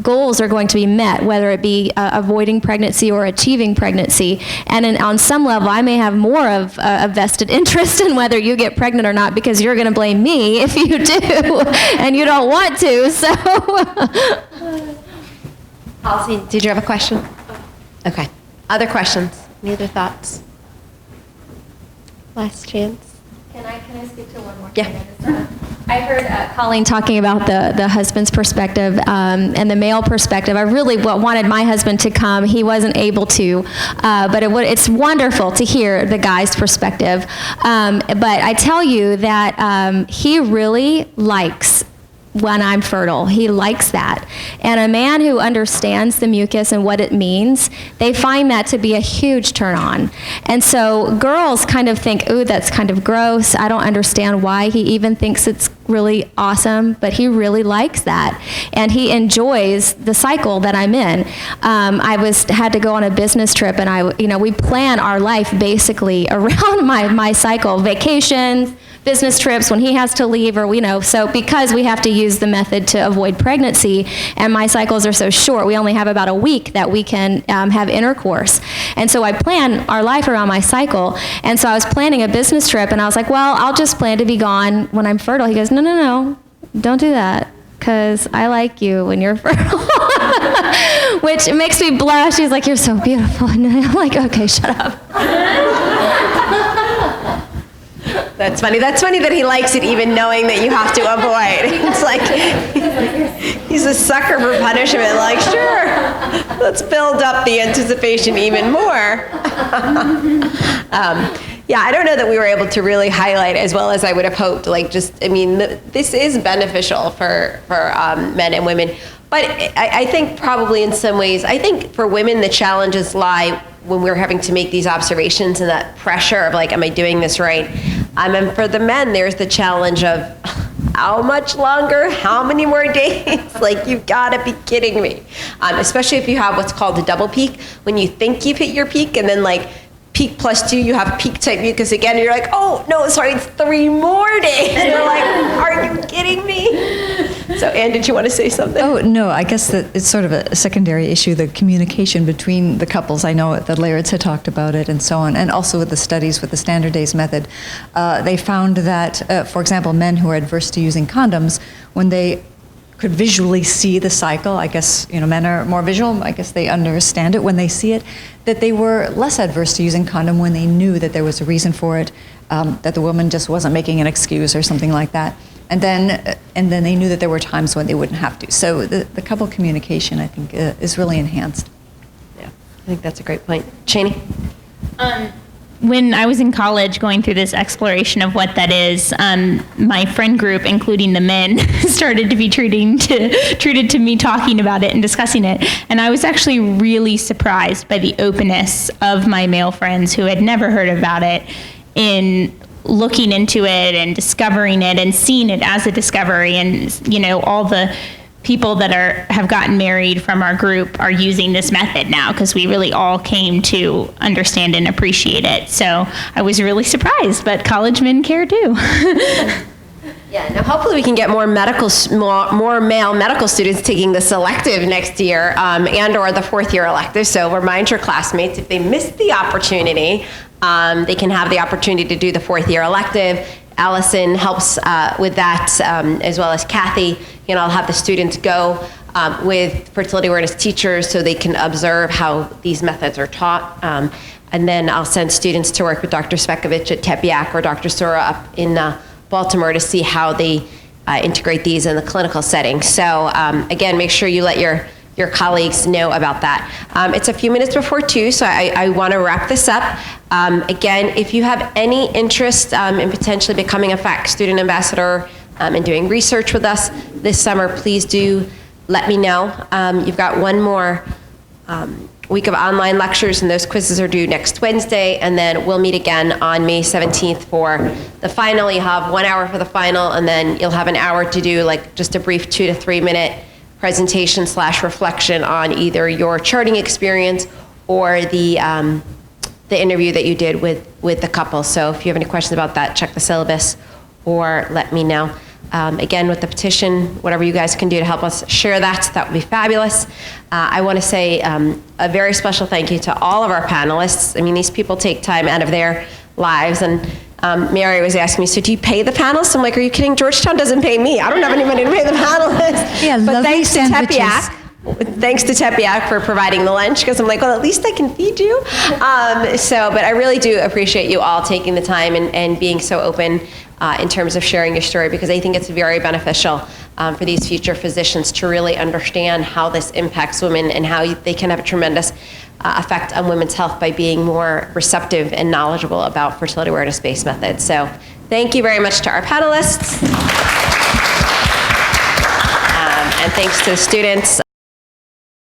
goals are going to be met, whether it be avoiding pregnancy or achieving pregnancy. And on some level, I may have more of a vested interest in whether you get pregnant or not, because you're going to blame me if you do, and you don't want to. So, Policy, did you have a question? Okay. Other questions? Any other thoughts? Last chance. Can I speak to one more Yeah. thing? I heard Colleen talking about the husband's perspective and the male perspective. I really wanted my husband to come. He wasn't able to, but it's wonderful to hear the guy's perspective. But I tell you that he really likes when I'm fertile. He likes that. And a man who understands the mucus and what it means, they find that to be a huge turn on. And so girls kind of think, ooh, that's kind of gross. I don't understand why he even thinks it's really awesome, but he really likes that. And he enjoys the cycle that I'm in. I had to go on a business trip, and we plan our life basically around my cycle, vacations, business trips, when he has to leave, or so because we have to use the method to avoid pregnancy, and my cycles are so short, we only have about a week that we can have intercourse. And so I plan our life around my cycle. And so I was planning a business trip, and I was like, well, I'll just plan to be gone when I'm fertile. He goes, no, don't do that, because I like you when you're fertile. Which makes me blush. He's like, you're so beautiful. And I'm like, okay, shut up. That's funny. That's funny that he likes it even knowing that you have to avoid. It's like he's a sucker for punishment. Like, sure, let's build up the anticipation even more. Yeah, I don't know that we were able to really highlight as well as I would have hoped. This is beneficial for men and women. But I think probably in some ways, I think for women, the challenges lie when we're having to make these observations and that pressure of like, am I doing this right? And for the men, there's the challenge of how much longer, how many more days? Like, you've got to be kidding me. Especially if you have what's called a double peak, when you think you've hit your peak and then like peak +2, you have peak type mucus again, and you're like, oh, no, sorry, it's 3 more days. And you're like, are you kidding me? So, Anne, did you want to say something? Oh, no, I guess that it's sort of a secondary issue, the communication between the couples. I know that Laird's had talked about it and so on, and also with the studies with the standard days method. They found that, for example, men who are adverse to using condoms, when they could visually see the cycle, I guess, men are more visual, I guess they understand it when they see it, that they were less adverse to using condom when they knew that there was a reason for it, that the woman just wasn't making an excuse or something like that. And then they knew that there were times when they wouldn't have to. So the couple communication, I think, is really enhanced. Yeah, I think that's a great point. Chaney? When I was in college going through this exploration of what that is, my friend group, including the men, started to be treated to me talking about it and discussing it. And I was actually really surprised by the openness of my male friends who had never heard about it in looking into it and discovering it and seeing it as a discovery. And, all the people that have gotten married from our group are using this method now because we really all came to understand and appreciate it. So I was really surprised, but college men care too. Yeah, now hopefully we can get more male medical students taking the selective next year and or the 4th year elective. So remind your classmates, if they missed the opportunity, they can have the opportunity to do the 4th year elective. Allison helps with that, as well as Kathy. I'll have the students go with fertility awareness teachers so they can observe how these methods are taught. And then I'll send students to work with Dr. Svekovich at Tepeyac or Dr. Sora up in Baltimore to see how they integrate these in the clinical setting. So again, make sure you let your colleagues know about that. It's a few minutes before 2, so I want to wrap this up. Again, if you have any interest in potentially becoming a FACT student ambassador and doing research with us this summer, please do let me know. You've got one more week of online lectures, and those quizzes are due next Wednesday, and then we'll meet again on May 17th for the final. You'll have 1 hour for the final, and then you'll have an hour to do like just a brief 2 to 3 minute presentation / reflection on either your charting experience or the the interview that you did with the couple. So if you have any questions about that, check the syllabus or let me know. Again, with the petition, whatever you guys can do to help us share that would be fabulous. I want to say a very special thank you to all of our panelists. I mean, these people take time out of their lives, and Mary was asking me, so do you pay the panelists? I'm like, are you kidding? Georgetown doesn't pay me. I don't have any money to pay the panelists. Yeah, but lovely thanks sandwiches. to Tepeyac. Thanks to Tepeyac for providing the lunch, because I'm like, well, at least I can feed you. But I really do appreciate you all taking the time and being so open in terms of sharing your story, because I think it's very beneficial for these future physicians to really understand how this impacts women and how they can have a tremendous effect on women's health by being more receptive and knowledgeable about fertility awareness-based methods. So thank you very much to our panelists. And thanks to the students.